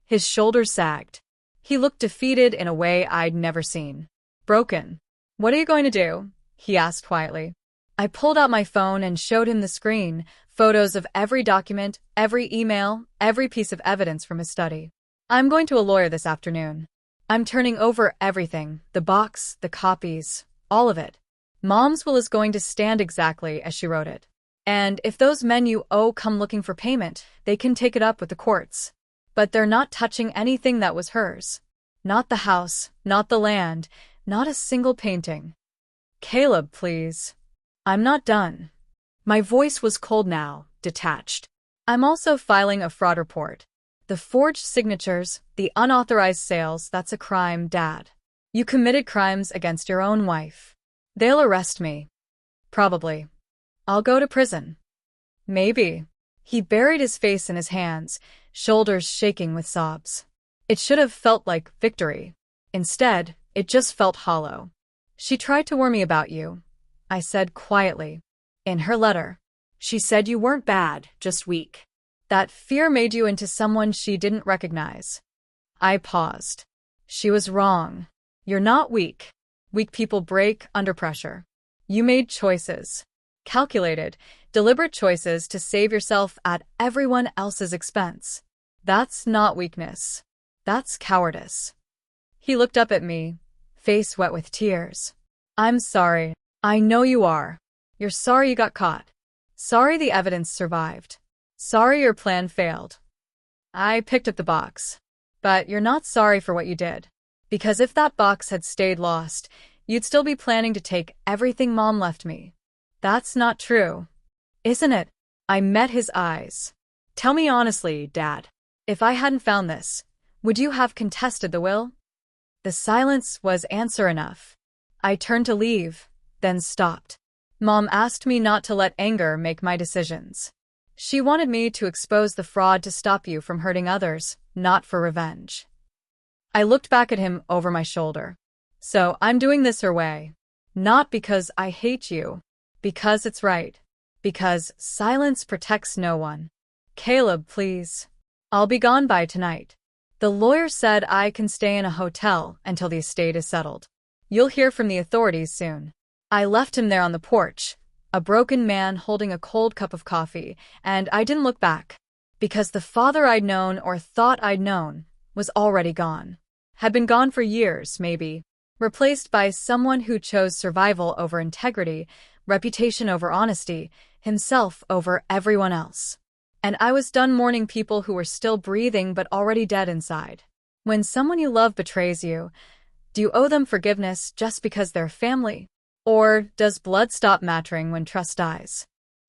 His shoulders sagged. He looked defeated in a way I'd never seen. "Broken." "What are you going to do?" he asked quietly. I pulled out my phone and showed him the screen, photos of every document, every email, every piece of evidence from his study. "I'm going to a lawyer this afternoon. I'm turning over everything, the box, the copies, all of it. Mom's will is going to stand exactly as she wrote it. And if those men you owe come looking for payment, they can take it up with the courts. But they're not touching anything that was hers. Not the house, not the land, not a single painting." "Caleb, please." "I'm not done." My voice was cold now, detached. "I'm also filing a fraud report. The forged signatures, the unauthorized sales, that's a crime, Dad. You committed crimes against your own wife. They'll arrest me. Probably. I'll go to prison. Maybe." He buried his face in his hands, shoulders shaking with sobs. It should have felt like victory. Instead, it just felt hollow. She tried to warn me about you, I said quietly. In her letter, She said you weren't bad, just weak. that fear made you into someone she didn't recognize. I paused. She was wrong. You're not weak. Weak people break under pressure. You made choices. Calculated, deliberate choices to save yourself at everyone else's expense. That's not weakness. That's cowardice. He looked up at me, face wet with tears. I'm sorry. I know you are. You're sorry you got caught. Sorry the evidence survived. Sorry your plan failed. I picked up the box. But you're not sorry for what you did. Because if that box had stayed lost, you'd still be planning to take everything Mom left me. That's not true. Isn't it? I met his eyes. Tell me honestly, Dad. If I hadn't found this, would you have contested the will? The silence was answer enough. I turned to leave, then stopped. Mom asked me not to let anger make my decisions. She wanted me to expose the fraud to stop you from hurting others, not for revenge. I looked back at him over my shoulder. So I'm doing this her way. Not because I hate you. Because it's right. Because silence protects no one. Caleb, please. I'll be gone by tonight. The lawyer said I can stay in a hotel until the estate is settled. You'll hear from the authorities soon. I left him there on the porch, a broken man holding a cold cup of coffee, and I didn't look back. Because the father I'd known or thought I'd known was already gone. Had been gone for years, maybe. Replaced by someone who chose survival over integrity, reputation over honesty, himself over everyone else. And I was done mourning people who were still breathing but already dead inside. When someone you love betrays you, do you owe them forgiveness just because they're family? Or does blood stop mattering when trust dies?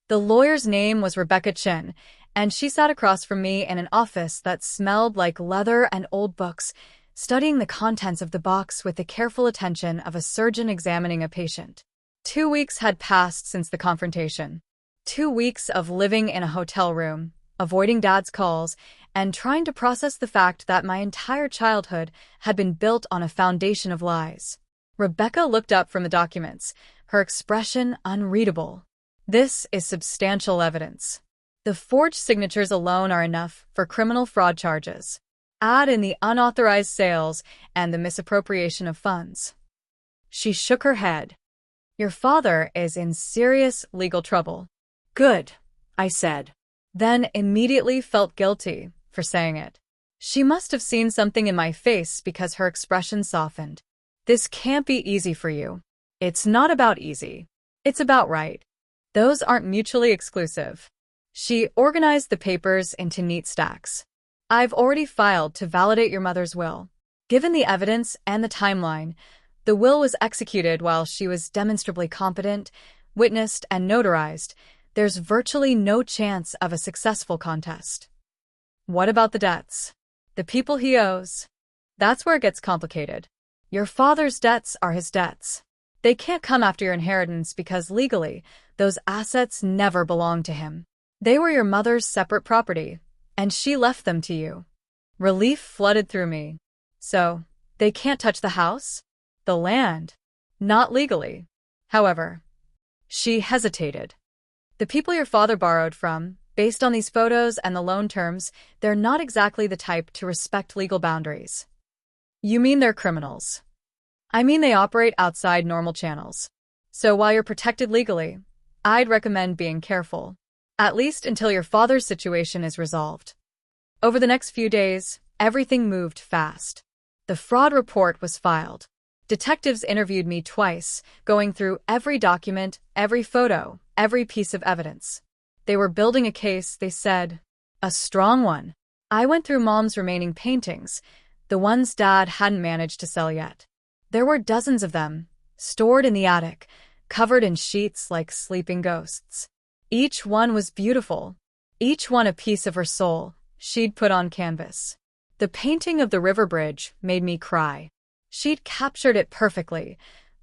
The lawyer's name was Rebecca Chin, and she sat across from me in an office that smelled like leather and old books, studying the contents of the box with the careful attention of a surgeon examining a patient. 2 weeks had passed since the confrontation. 2 weeks of living in a hotel room, avoiding Dad's calls, and trying to process the fact that my entire childhood had been built on a foundation of lies. Rebecca looked up from the documents, her expression unreadable. This is substantial evidence. The forged signatures alone are enough for criminal fraud charges. Add in the unauthorized sales and the misappropriation of funds. She shook her head. Your father is in serious legal trouble. Good, I said. Then immediately felt guilty for saying it. She must have seen something in my face because her expression softened. This can't be easy for you. It's not about easy. It's about right. Those aren't mutually exclusive. She organized the papers into neat stacks. I've already filed to validate your mother's will. Given the evidence and the timeline, the will was executed while she was demonstrably competent, witnessed, and notarized. There's virtually no chance of a successful contest. What about the debts? The people he owes? That's where it gets complicated. Your father's debts are his debts. They can't come after your inheritance because legally, those assets never belonged to him. They were your mother's separate property, and she left them to you. Relief flooded through me. So, they can't touch the house? The land? Not legally. However, she hesitated. The people your father borrowed from, based on these photos and the loan terms, they're not exactly the type to respect legal boundaries. You mean they're criminals? I mean they operate outside normal channels. So while you're protected legally, I'd recommend being careful. At least until your father's situation is resolved. Over the next few days, everything moved fast. The fraud report was filed. Detectives interviewed me twice, going through every document, every photo, every piece of evidence. They were building a case, they said. A strong one. I went through Mom's remaining paintings, the ones Dad hadn't managed to sell yet. There were dozens of them, stored in the attic, covered in sheets like sleeping ghosts. Each one was beautiful. Each one a piece of her soul, she'd put on canvas. The painting of the river bridge made me cry. She'd captured it perfectly.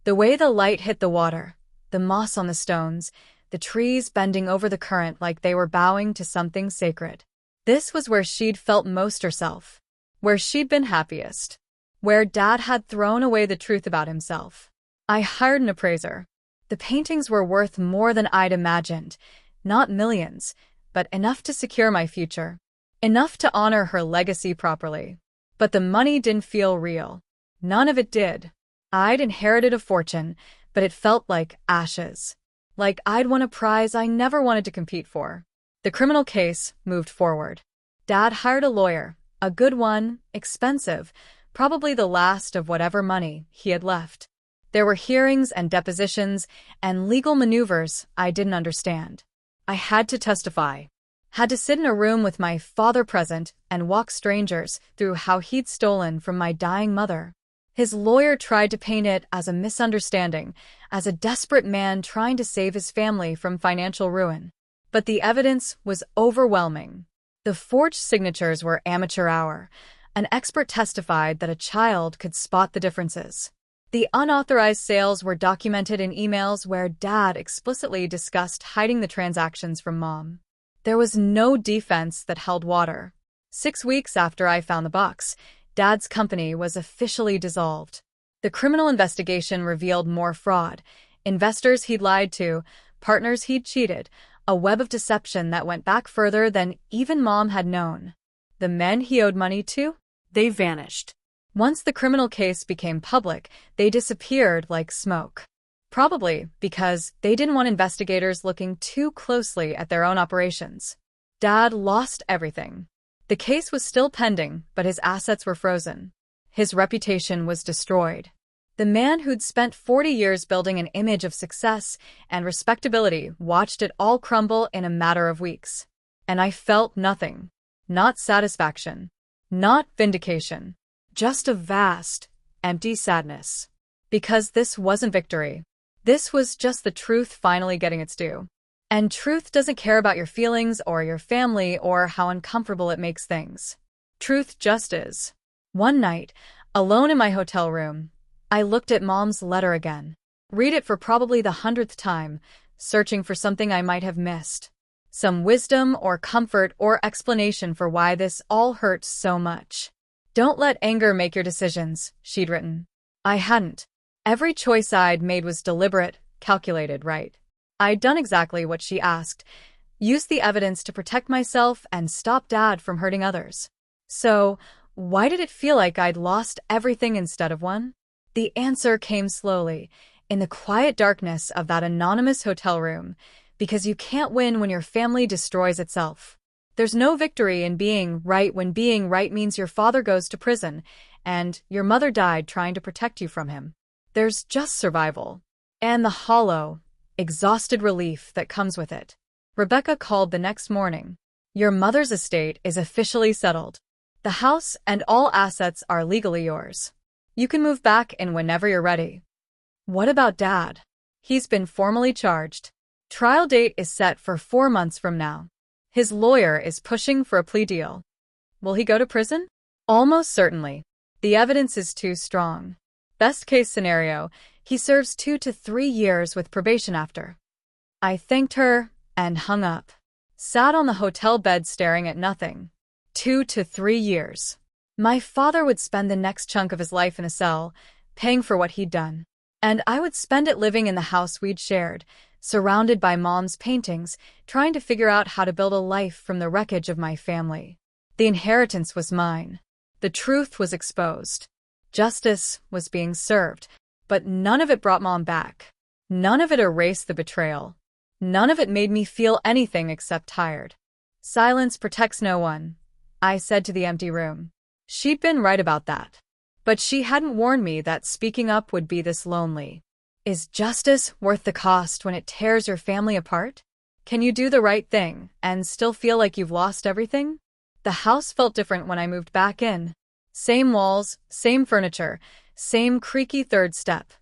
The way the light hit the water, the moss on the stones, the trees bending over the current like they were bowing to something sacred. This was where she'd felt most herself. Where she'd been happiest. where Dad had thrown away the truth about himself. I hired an appraiser. The paintings were worth more than I'd imagined, not millions, but enough to secure my future. Enough to honor her legacy properly. But the money didn't feel real. None of it did. I'd inherited a fortune, but it felt like ashes. Like I'd won a prize I never wanted to compete for. The criminal case moved forward. Dad hired a lawyer, a good one, expensive, probably the last of whatever money he had left. There were hearings and depositions and legal maneuvers I didn't understand. I had to testify. Had to sit in a room with my father present and walk strangers through how he'd stolen from my dying mother. His lawyer tried to paint it as a misunderstanding, as a desperate man trying to save his family from financial ruin. But the evidence was overwhelming. The forged signatures were amateur hour. An expert testified that a child could spot the differences. The unauthorized sales were documented in emails where Dad explicitly discussed hiding the transactions from Mom. There was no defense that held water. 6 weeks after I found the box, Dad's company was officially dissolved. The criminal investigation revealed more fraud, investors he'd lied to, partners he'd cheated, a web of deception that went back further than even Mom had known. The men he owed money to? They vanished. Once the criminal case became public, they disappeared like smoke. Probably because they didn't want investigators looking too closely at their own operations. Dad lost everything. The case was still pending, but his assets were frozen. His reputation was destroyed. The man who'd spent 40 years building an image of success and respectability watched it all crumble in a matter of weeks. And I felt nothing. Not satisfaction. Not vindication. Just a vast, empty sadness. Because this wasn't victory. This was just the truth finally getting its due. And truth doesn't care about your feelings or your family or how uncomfortable it makes things. Truth just is. One night, alone in my hotel room, I looked at Mom's letter again. Read it for probably the 100th time, searching for something I might have missed. Some wisdom or comfort or explanation for why this all hurts so much. Don't let anger make your decisions, she'd written. I hadn't. Every choice I'd made was deliberate, calculated, right? I'd done exactly what she asked, used the evidence to protect myself and stop Dad from hurting others. So, why did it feel like I'd lost everything instead of won? The answer came slowly, in the quiet darkness of that anonymous hotel room, because you can't win when your family destroys itself. There's no victory in being right when being right means your father goes to prison and your mother died trying to protect you from him. There's just survival. And the hollow, exhausted relief that comes with it. Rebecca called the next morning. Your mother's estate is officially settled. The house and all assets are legally yours. You can move back in whenever you're ready. What about Dad? He's been formally charged. Trial date is set for 4 months from now. His lawyer is pushing for a plea deal. Will he go to prison? Almost certainly. The evidence is too strong. Best case scenario, he serves 2 to 3 years with probation after. I thanked her and hung up. Sat on the hotel bed staring at nothing. 2 to 3 years. My father would spend the next chunk of his life in a cell, paying for what he'd done. And I would spend it living in the house we'd shared, surrounded by Mom's paintings, trying to figure out how to build a life from the wreckage of my family. The inheritance was mine. The truth was exposed. Justice was being served, but none of it brought Mom back. None of it erased the betrayal. None of it made me feel anything except tired. Silence protects no one, I said to the empty room. She'd been right about that. But she hadn't warned me that speaking up would be this lonely. Is justice worth the cost when it tears your family apart? Can you do the right thing and still feel like you've lost everything? The house felt different when I moved back in. Same walls, same furniture, same creaky third step,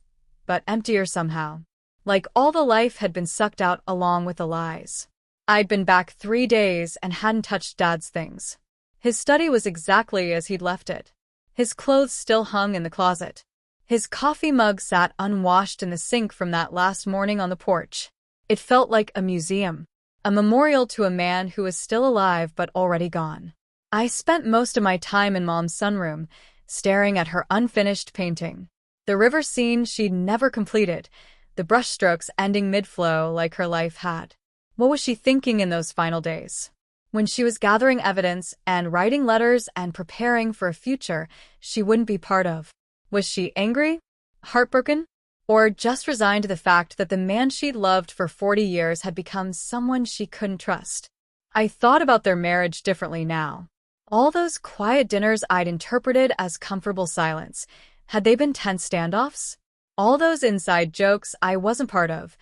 but emptier somehow. Like all the life had been sucked out along with the lies. I'd been back 3 days and hadn't touched Dad's things. His study was exactly as he'd left it. His clothes still hung in the closet. His coffee mug sat unwashed in the sink from that last morning on the porch. It felt like a museum, a memorial to a man who was still alive but already gone. I spent most of my time in Mom's sunroom, staring at her unfinished painting. The river scene she'd never completed, the brushstrokes ending mid-flow like her life had. What was she thinking in those final days? When she was gathering evidence and writing letters and preparing for a future she wouldn't be part of. Was she angry? Heartbroken? Or just resigned to the fact that the man she'd loved for 40 years had become someone she couldn't trust? I thought about their marriage differently now. All those quiet dinners I'd interpreted as comfortable silence, had they been tense standoffs? All those inside jokes I wasn't part of,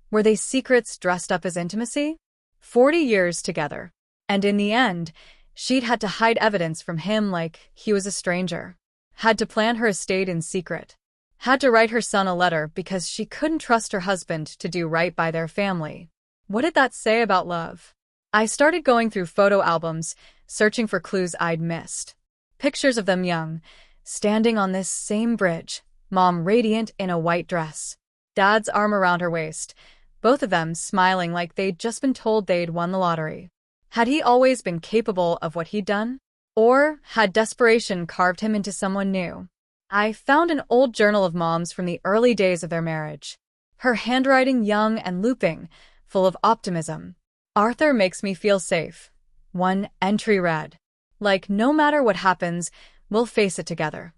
were they secrets dressed up as intimacy? 40 years together. And in the end, she'd had to hide evidence from him like he was a stranger. Had to plan her estate in secret. Had to write her son a letter because she couldn't trust her husband to do right by their family. What did that say about love? I started going through photo albums, searching for clues I'd missed. Pictures of them young, standing on this same bridge, Mom radiant in a white dress, Dad's arm around her waist, both of them smiling like they'd just been told they'd won the lottery. Had he always been capable of what he'd done? Or had desperation carved him into someone new? I found an old journal of Mom's from the early days of their marriage. Her handwriting young and looping, full of optimism. Arthur makes me feel safe. One entry read, like, no matter what happens, we'll face it together.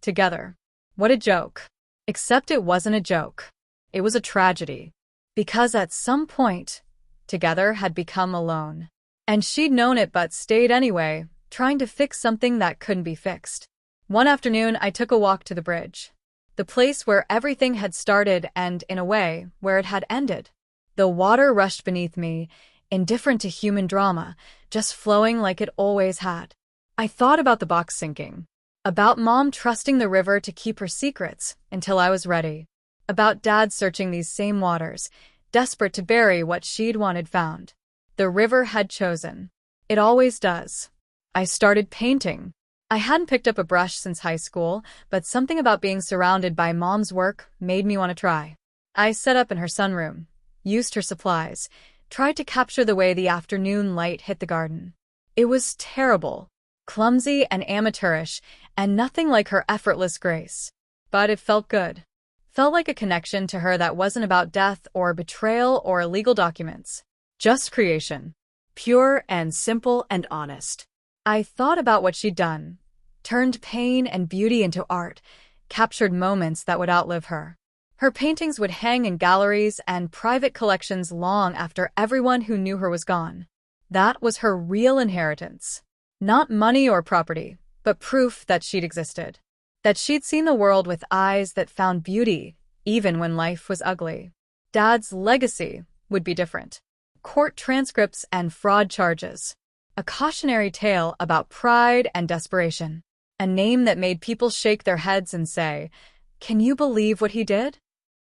Together. What a joke. Except it wasn't a joke. It was a tragedy. Because at some point, together had become alone. And she'd known it but stayed anyway, trying to fix something that couldn't be fixed. One afternoon, I took a walk to the bridge. The place where everything had started and, in a way, where it had ended. The water rushed beneath me, indifferent to human drama, just flowing like it always had. I thought about the box sinking. About Mom trusting the river to keep her secrets until I was ready. About Dad searching these same waters, desperate to bury what she'd wanted found. The river had chosen. It always does. I started painting. I hadn't picked up a brush since high school, but something about being surrounded by Mom's work made me want to try. I set up in her sunroom, used her supplies, tried to capture the way the afternoon light hit the garden. It was terrible, clumsy and amateurish, and nothing like her effortless grace. But it felt good. Felt like a connection to her that wasn't about death or betrayal or legal documents. Just creation. Pure and simple and honest. I thought about what she'd done. Turned pain and beauty into art. Captured moments that would outlive her. Her paintings would hang in galleries and private collections long after everyone who knew her was gone. That was her real inheritance. Not money or property, but proof that she'd existed. That she'd seen the world with eyes that found beauty, even when life was ugly. Dad's legacy would be different. Court transcripts and fraud charges. A cautionary tale about pride and desperation. A name that made people shake their heads and say, "Can you believe what he did?"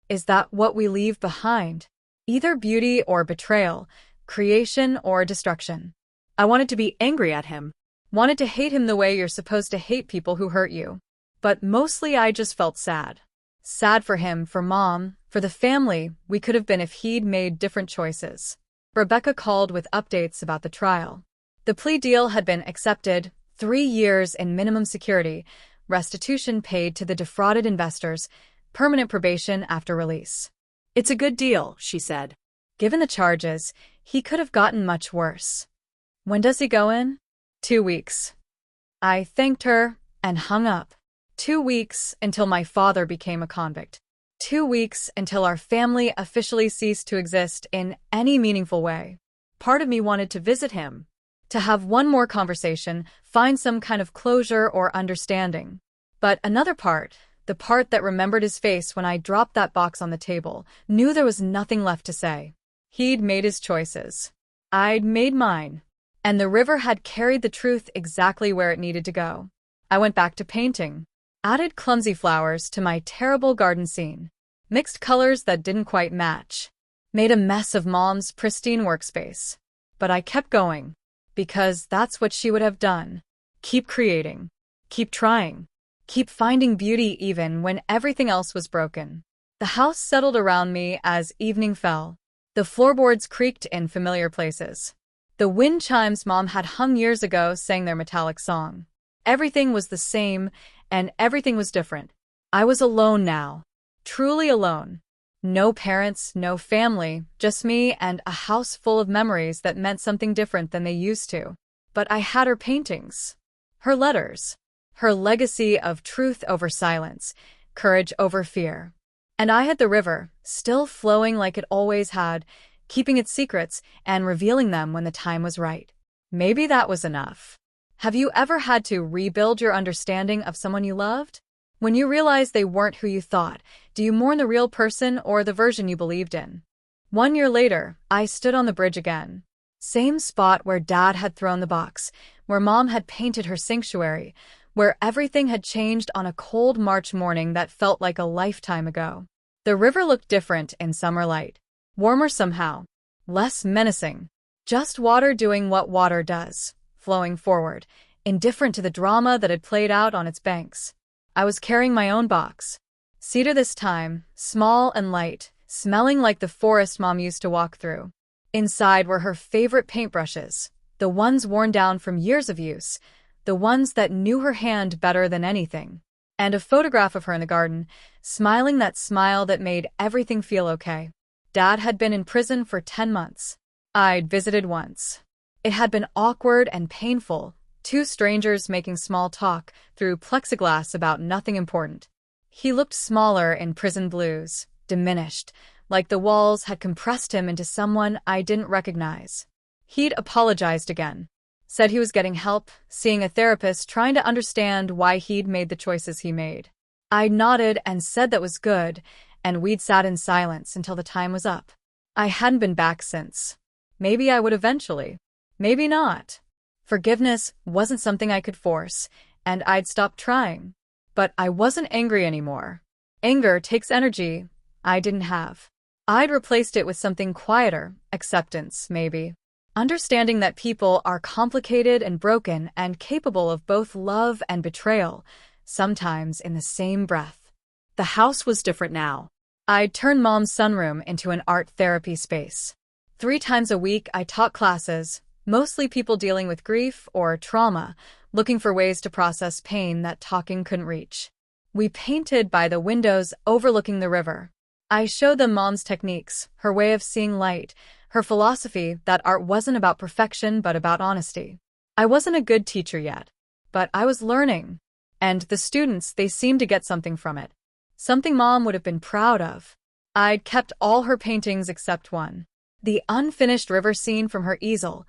Is that what we leave behind? Either beauty or betrayal, creation or destruction. I wanted to be angry at him. Wanted to hate him the way you're supposed to hate people who hurt you. But mostly I just felt sad. Sad for him, for Mom, for the family we could have been if he'd made different choices. Rebecca called with updates about the trial. The plea deal had been accepted, 3 years in minimum security, restitution paid to the defrauded investors, permanent probation after release. It's a good deal, she said. Given the charges, he could have gotten much worse. When does he go in? 2 weeks. I thanked her and hung up. 2 weeks until my father became a convict. 2 weeks until our family officially ceased to exist in any meaningful way. Part of me wanted to visit him, to have one more conversation, find some kind of closure or understanding. But another part, the part that remembered his face when I dropped that box on the table, knew there was nothing left to say. He'd made his choices. I'd made mine. And the river had carried the truth exactly where it needed to go. I went back to painting. Added clumsy flowers to my terrible garden scene. Mixed colors that didn't quite match. Made a mess of Mom's pristine workspace. But I kept going. Because that's what she would have done. Keep creating. Keep trying. Keep finding beauty even when everything else was broken. The house settled around me as evening fell. The floorboards creaked in familiar places. The wind chimes Mom had hung years ago sang their metallic song. Everything was the same, and everything was different. I was alone now. Truly alone. No parents, no family, just me and a house full of memories that meant something different than they used to. But I had her paintings. Her letters. Her legacy of truth over silence, courage over fear. And I had the river, still flowing like it always had, keeping its secrets and revealing them when the time was right. Maybe that was enough. Have you ever had to rebuild your understanding of someone you loved? When you realize they weren't who you thought, do you mourn the real person or the version you believed in? 1 year later, I stood on the bridge again. Same spot where Dad had thrown the box, where Mom had painted her sanctuary, where everything had changed on a cold March morning that felt like a lifetime ago. The river looked different in summer light. Warmer somehow. Less menacing. Just water doing what water does, flowing forward, indifferent to the drama that had played out on its banks. I was carrying my own box. Cedar this time, small and light, smelling like the forest Mom used to walk through. Inside were her favorite paintbrushes, the ones worn down from years of use, the ones that knew her hand better than anything. And a photograph of her in the garden, smiling that smile that made everything feel okay. Dad had been in prison for 10 months. I'd visited once. It had been awkward and painful, two strangers making small talk through plexiglass about nothing important. He looked smaller in prison blues, diminished, like the walls had compressed him into someone I didn't recognize. He'd apologized again. Said he was getting help, seeing a therapist, trying to understand why he'd made the choices he made. I nodded and said that was good, and we'd sat in silence until the time was up. I hadn't been back since. Maybe I would eventually. Maybe not. Forgiveness wasn't something I could force, and I'd stopped trying. But I wasn't angry anymore. Anger takes energy I didn't have. I'd replaced it with something quieter, acceptance, maybe. Understanding that people are complicated and broken and capable of both love and betrayal, sometimes in the same breath. The house was different now. I'd turned Mom's sunroom into an art therapy space. 3 times a week I taught classes, mostly people dealing with grief or trauma, looking for ways to process pain that talking couldn't reach. We painted by the windows overlooking the river. I showed them Mom's techniques, her way of seeing light, her philosophy that art wasn't about perfection but about honesty. I wasn't a good teacher yet, but I was learning. And the students, they seemed to get something from it. Something Mom would have been proud of. I'd kept all her paintings except one. The unfinished river scene from her easel.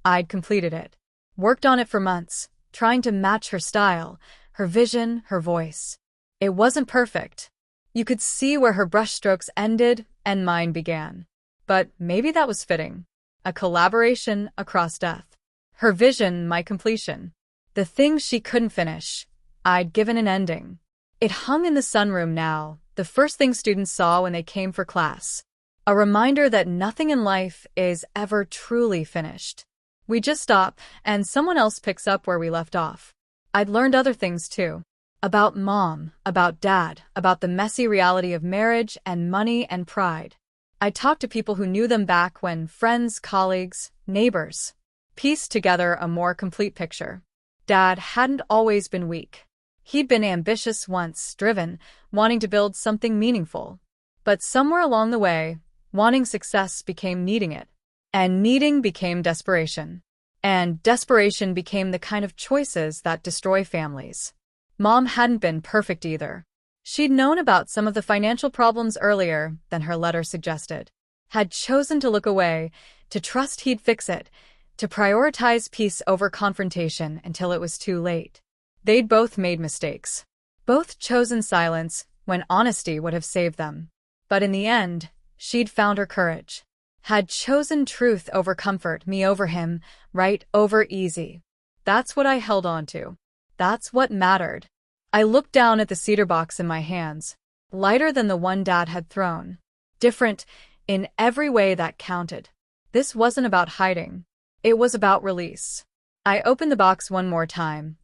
I'd completed it. Worked on it for months, trying to match her style, her vision, her voice. It wasn't perfect. You could see where her brushstrokes ended and mine began. But maybe that was fitting. A collaboration across death. Her vision, my completion. The things she couldn't finish, I'd given an ending. It hung in the sunroom now, the first thing students saw when they came for class. A reminder that nothing in life is ever truly finished. We just stop, and someone else picks up where we left off. I'd learned other things too. About Mom, about Dad, about the messy reality of marriage and money and pride. I talked to people who knew them back when friends, colleagues, neighbors pieced together a more complete picture. Dad hadn't always been weak. He'd been ambitious once, driven, wanting to build something meaningful. But somewhere along the way, wanting success became needing it. And needing became desperation. And desperation became the kind of choices that destroy families. Mom hadn't been perfect either. She'd known about some of the financial problems earlier than her letter suggested, had chosen to look away, to trust he'd fix it, to prioritize peace over confrontation until it was too late. They'd both made mistakes. Both chosen silence when honesty would have saved them. But in the end, she'd found her courage. Had chosen truth over comfort, me over him, right over easy. That's what I held on to. That's what mattered. I looked down at the cedar box in my hands, lighter than the one Dad had thrown. Different in every way that counted. This wasn't about hiding. It was about release. I opened the box one more time,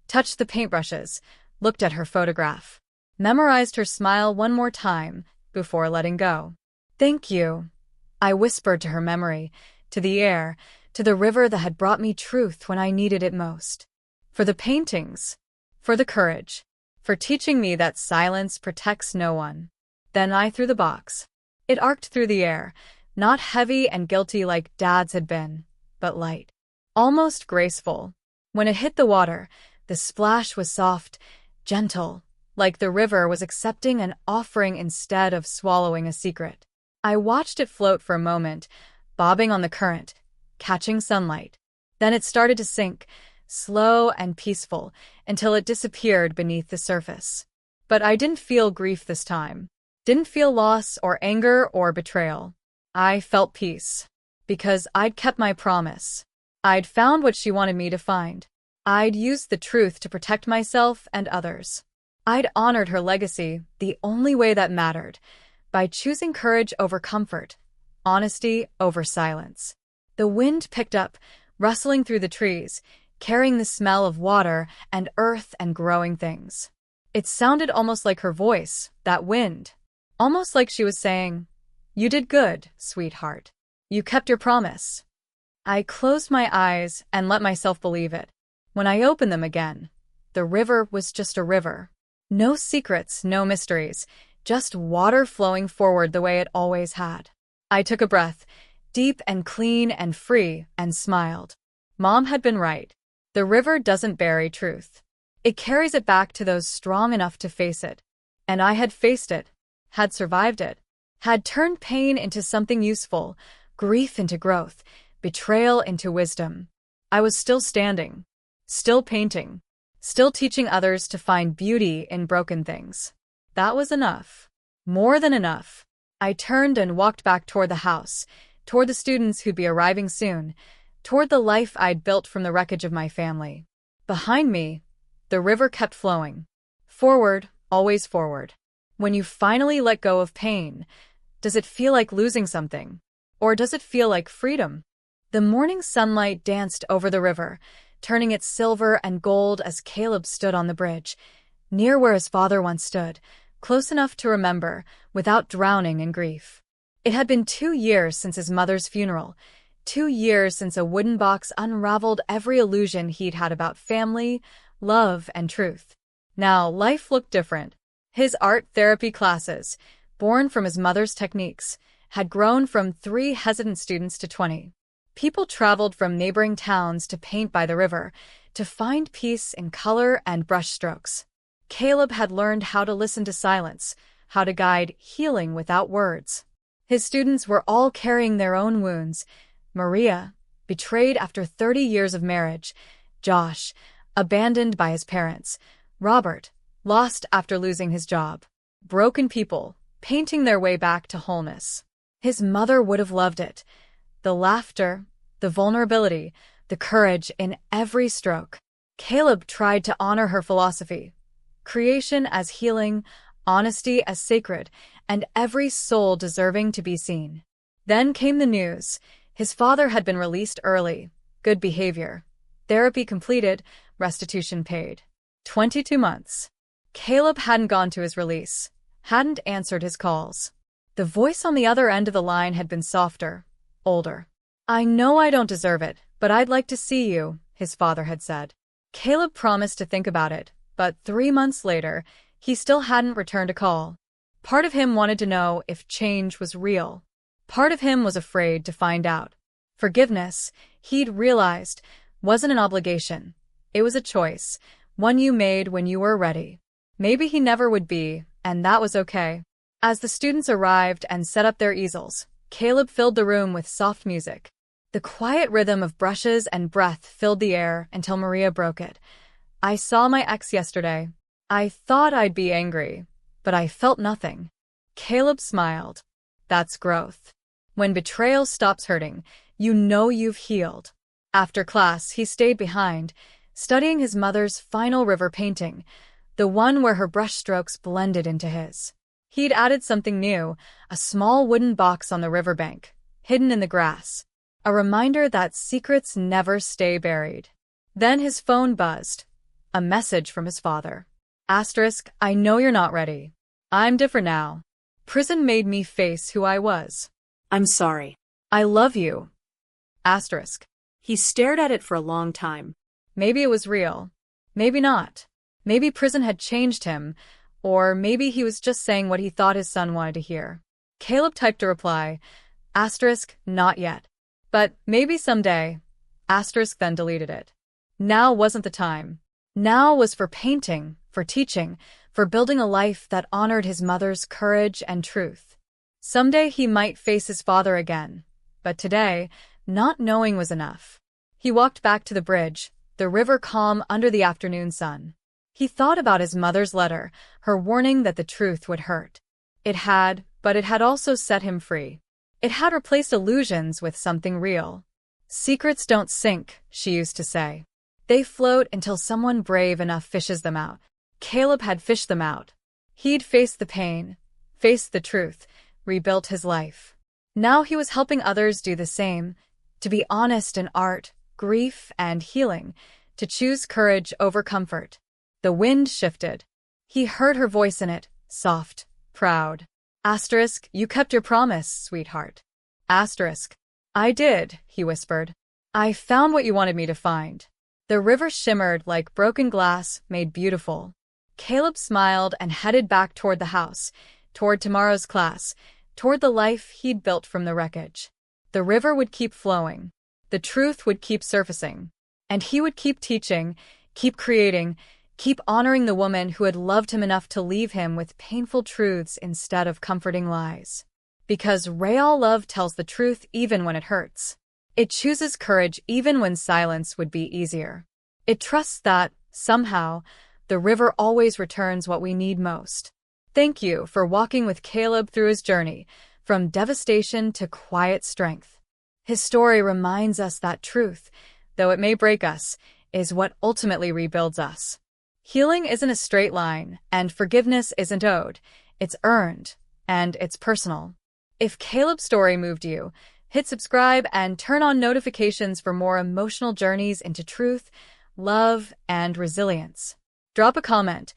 touched the paintbrushes, looked at her photograph, memorized her smile one more time before letting go. Thank you, I whispered to her memory, to the air, to the river that had brought me truth when I needed it most. For the paintings. For the courage. For teaching me that silence protects no one. Then I threw the box. It arced through the air, not heavy and guilty like Dad's had been, but light. Almost graceful. When it hit the water, the splash was soft, gentle, like the river was accepting an offering instead of swallowing a secret. I watched it float for a moment, bobbing on the current, catching sunlight. Then it started to sink, slow and peaceful, until it disappeared beneath the surface. But I didn't feel grief this time. Didn't feel loss or anger or betrayal. I felt peace. Because I'd kept my promise. I'd found what she wanted me to find. I'd used the truth to protect myself and others. I'd honored her legacy the only way that mattered, by choosing courage over comfort, honesty over silence. The wind picked up, rustling through the trees, carrying the smell of water and earth and growing things. It sounded almost like her voice, that wind. Almost like she was saying, "You did good, sweetheart. You kept your promise." I closed my eyes and let myself believe it. When I opened them again, the river was just a river. No secrets, no mysteries, just water flowing forward the way it always had. I took a breath, deep and clean and free, and smiled. Mom had been right. The river doesn't bury truth. It carries it back to those strong enough to face it. And I had faced it, had survived it, had turned pain into something useful, grief into growth, betrayal into wisdom. I was still standing, still painting, still teaching others to find beauty in broken things. That was enough. More than enough. I turned and walked back toward the house, toward the students who'd be arriving soon, toward the life I'd built from the wreckage of my family. Behind me, the river kept flowing. Forward, always forward. When you finally let go of pain, does it feel like losing something? Or does it feel like freedom? The morning sunlight danced over the river, turning it silver and gold as Caleb stood on the bridge, near where his father once stood, close enough to remember, without drowning in grief. It had been 2 years since his mother's funeral, 2 years since a wooden box unraveled every illusion he'd had about family, love, and truth. Now, life looked different. His art therapy classes, born from his mother's techniques, had grown from 3 hesitant students to 20. People traveled from neighboring towns to paint by the river, to find peace in color and brushstrokes. Caleb had learned how to listen to silence, how to guide healing without words. His students were all carrying their own wounds. Maria, betrayed after 30 years of marriage. Josh, abandoned by his parents. Robert, lost after losing his job. Broken people, painting their way back to wholeness. His mother would have loved it. The laughter, the vulnerability, the courage in every stroke. Caleb tried to honor her philosophy. Creation as healing, honesty as sacred, and every soul deserving to be seen. Then came the news. His father had been released early. Good behavior. Therapy completed, restitution paid. 22 months. Caleb hadn't gone to his release, hadn't answered his calls. The voice on the other end of the line had been softer, older. "I know I don't deserve it, but I'd like to see you," his father had said. Caleb promised to think about it, but 3 months later, he still hadn't returned a call. Part of him wanted to know if change was real. Part of him was afraid to find out. Forgiveness, he'd realized, wasn't an obligation. It was a choice, one you made when you were ready. Maybe he never would be, and that was okay. As the students arrived and set up their easels, Caleb filled the room with soft music. The quiet rhythm of brushes and breath filled the air until Maria broke it. "I saw my ex yesterday. I thought I'd be angry, but I felt nothing." Caleb smiled. That's growth. When betrayal stops hurting, you know you've healed. After class, he stayed behind, studying his mother's final river painting, the one where her brushstrokes blended into his. He'd added something new, a small wooden box on the riverbank, hidden in the grass, a reminder that secrets never stay buried. Then his phone buzzed. A message from his father. Asterisk, "I know you're not ready. I'm different now. Prison made me face who I was. I'm sorry. I love you." Asterisk. He stared at it for a long time. Maybe it was real. Maybe not. Maybe prison had changed him, or maybe he was just saying what he thought his son wanted to hear. Caleb typed a reply, asterisk, not yet. But maybe someday, asterisk, then deleted it. Now wasn't the time. Now was for painting, for teaching, for building a life that honored his mother's courage and truth. Someday he might face his father again, but today, not knowing was enough. He walked back to the bridge, the river calm under the afternoon sun. He thought about his mother's letter, her warning that the truth would hurt. But it had also set him free. It had replaced illusions with something real. Secrets don't sink, she used to say. They float until someone brave enough fishes them out. Caleb had fished them out. He'd faced the pain, faced the truth, rebuilt his life. Now he was helping others do the same, to be honest in art, grief, and healing, to choose courage over comfort. The wind shifted. He heard her voice in it, soft, proud. Asterisk, you kept your promise, sweetheart. Asterisk. I did, he whispered. I found what you wanted me to find. The river shimmered like broken glass made beautiful. Caleb smiled and headed back toward the house, toward tomorrow's class, toward the life he'd built from the wreckage. The river would keep flowing. The truth would keep surfacing. And he would keep teaching, keep creating, keep honoring the woman who had loved him enough to leave him with painful truths instead of comforting lies. Because real love tells the truth even when it hurts. It chooses courage even when silence would be easier. It trusts that, somehow, the river always returns what we need most. Thank you for walking with Caleb through his journey, from devastation to quiet strength. His story reminds us that truth, though it may break us, is what ultimately rebuilds us. Healing isn't a straight line, and forgiveness isn't owed. It's earned, and it's personal. If Caleb's story moved you, hit subscribe and turn on notifications for more emotional journeys into truth, love, and resilience. Drop a comment.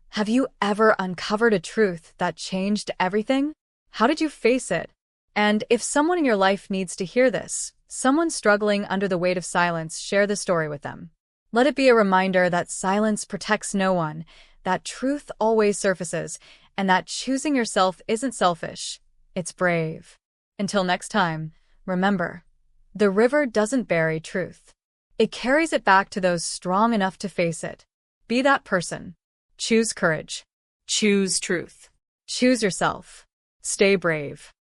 Have you ever uncovered a truth that changed everything? How did you face it? And if someone in your life needs to hear this, someone struggling under the weight of silence, share the story with them. Let it be a reminder that silence protects no one, that truth always surfaces, and that choosing yourself isn't selfish, it's brave. Until next time, remember, the river doesn't bury truth. It carries it back to those strong enough to face it. Be that person. Choose courage. Choose truth. Choose yourself. Stay brave.